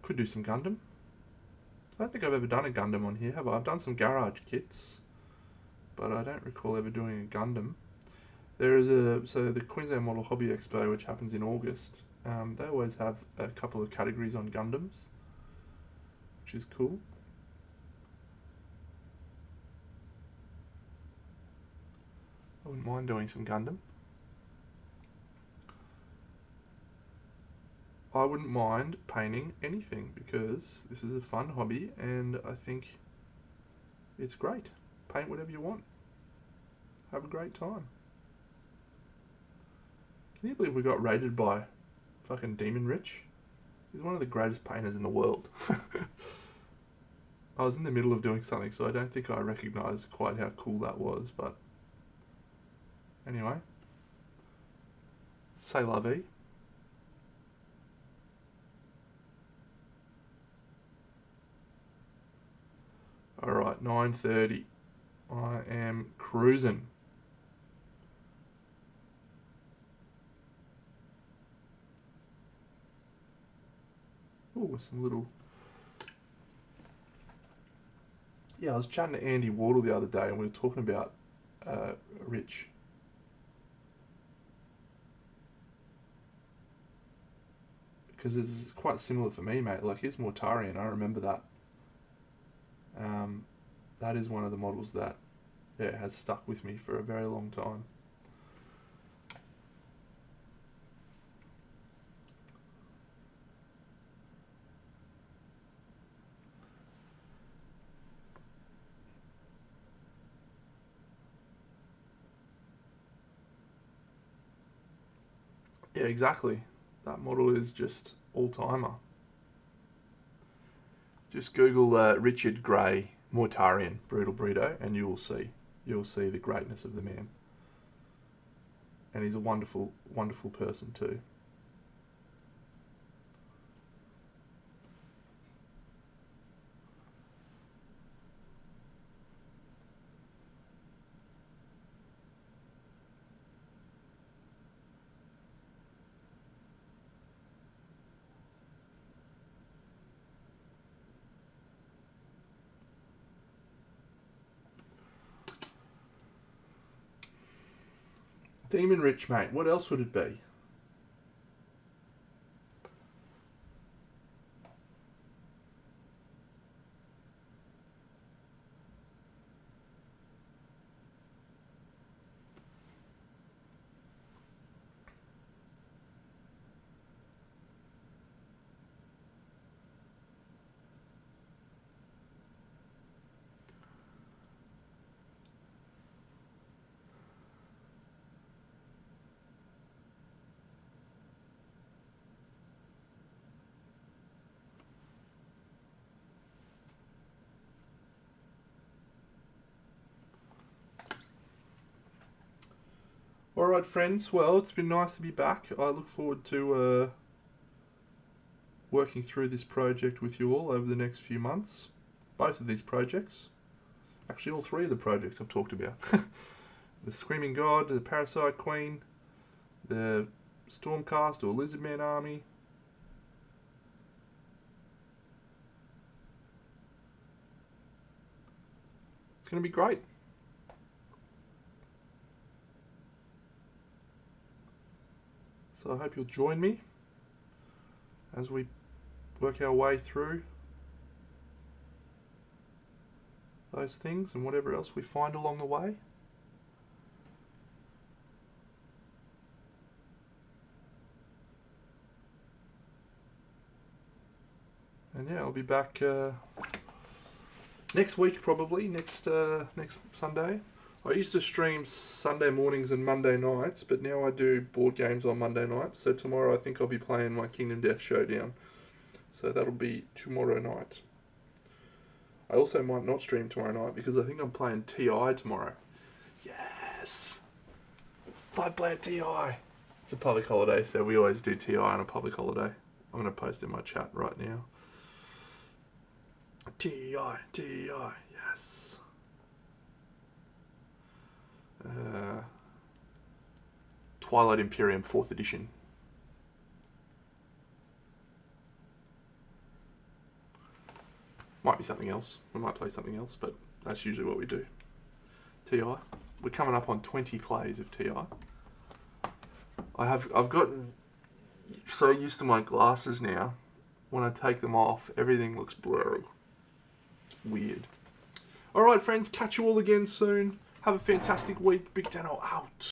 Could do some Gundam. I don't think I've ever done a Gundam on here, have I? I've done some garage kits, but I don't recall ever doing a Gundam. There is the Queensland Model Hobby Expo, which happens in August. They always have a couple of categories on Gundams, which is cool. I wouldn't mind doing some Gundam. I wouldn't mind painting anything because this is a fun hobby and I think it's great. Paint whatever you want. Have a great time. Can you believe we got rated by fucking Demon Rich? He's one of the greatest painters in the world. I was in the middle of doing something, so I don't think I recognised quite how cool that was, but anyway. C'est la vie. Alright, 9:30. I am cruising. Oh, some little... Yeah, I was chatting to Andy Wardle the other day and we were talking about Rich. Because it's quite similar for me, mate. Like, he's Mortarian, I remember that. That is one of the models that has stuck with me for a very long time. Yeah, exactly. That model is just all-timer. Just Google Richard Gray Mortarian Brutal Burrito and you will see the greatness of the man. And he's a wonderful, wonderful person too. Demon Rich, mate. What else would it be? Alright friends, well it's been nice to be back. I look forward to working through this project with you all over the next few months. Both of these projects. Actually all three of the projects I've talked about. The Screaming God, the Parasite Queen, the Stormcast or Lizardman Army. It's going to be great. So I hope you'll join me as we work our way through those things and whatever else we find along the way. And yeah, I'll be back next week probably, next Sunday. I used to stream Sunday mornings and Monday nights, but now I do board games on Monday nights. So tomorrow I think I'll be playing my Kingdom Death Showdown. So that'll be tomorrow night. I also might not stream tomorrow night because I think I'm playing TI tomorrow. Yes! 5-player TI! It's a public holiday, so we always do TI on a public holiday. I'm going to post in my chat right now. TI, yes. Twilight Imperium 4th edition. Might be something else. We might play something else, but that's usually what we do. TI. We're coming up on 20 plays of TI. I've gotten so used to my glasses now. When I take them off, everything looks blurry. It's weird. Alright friends, catch you all again soon. Have a fantastic week. Big Dano out.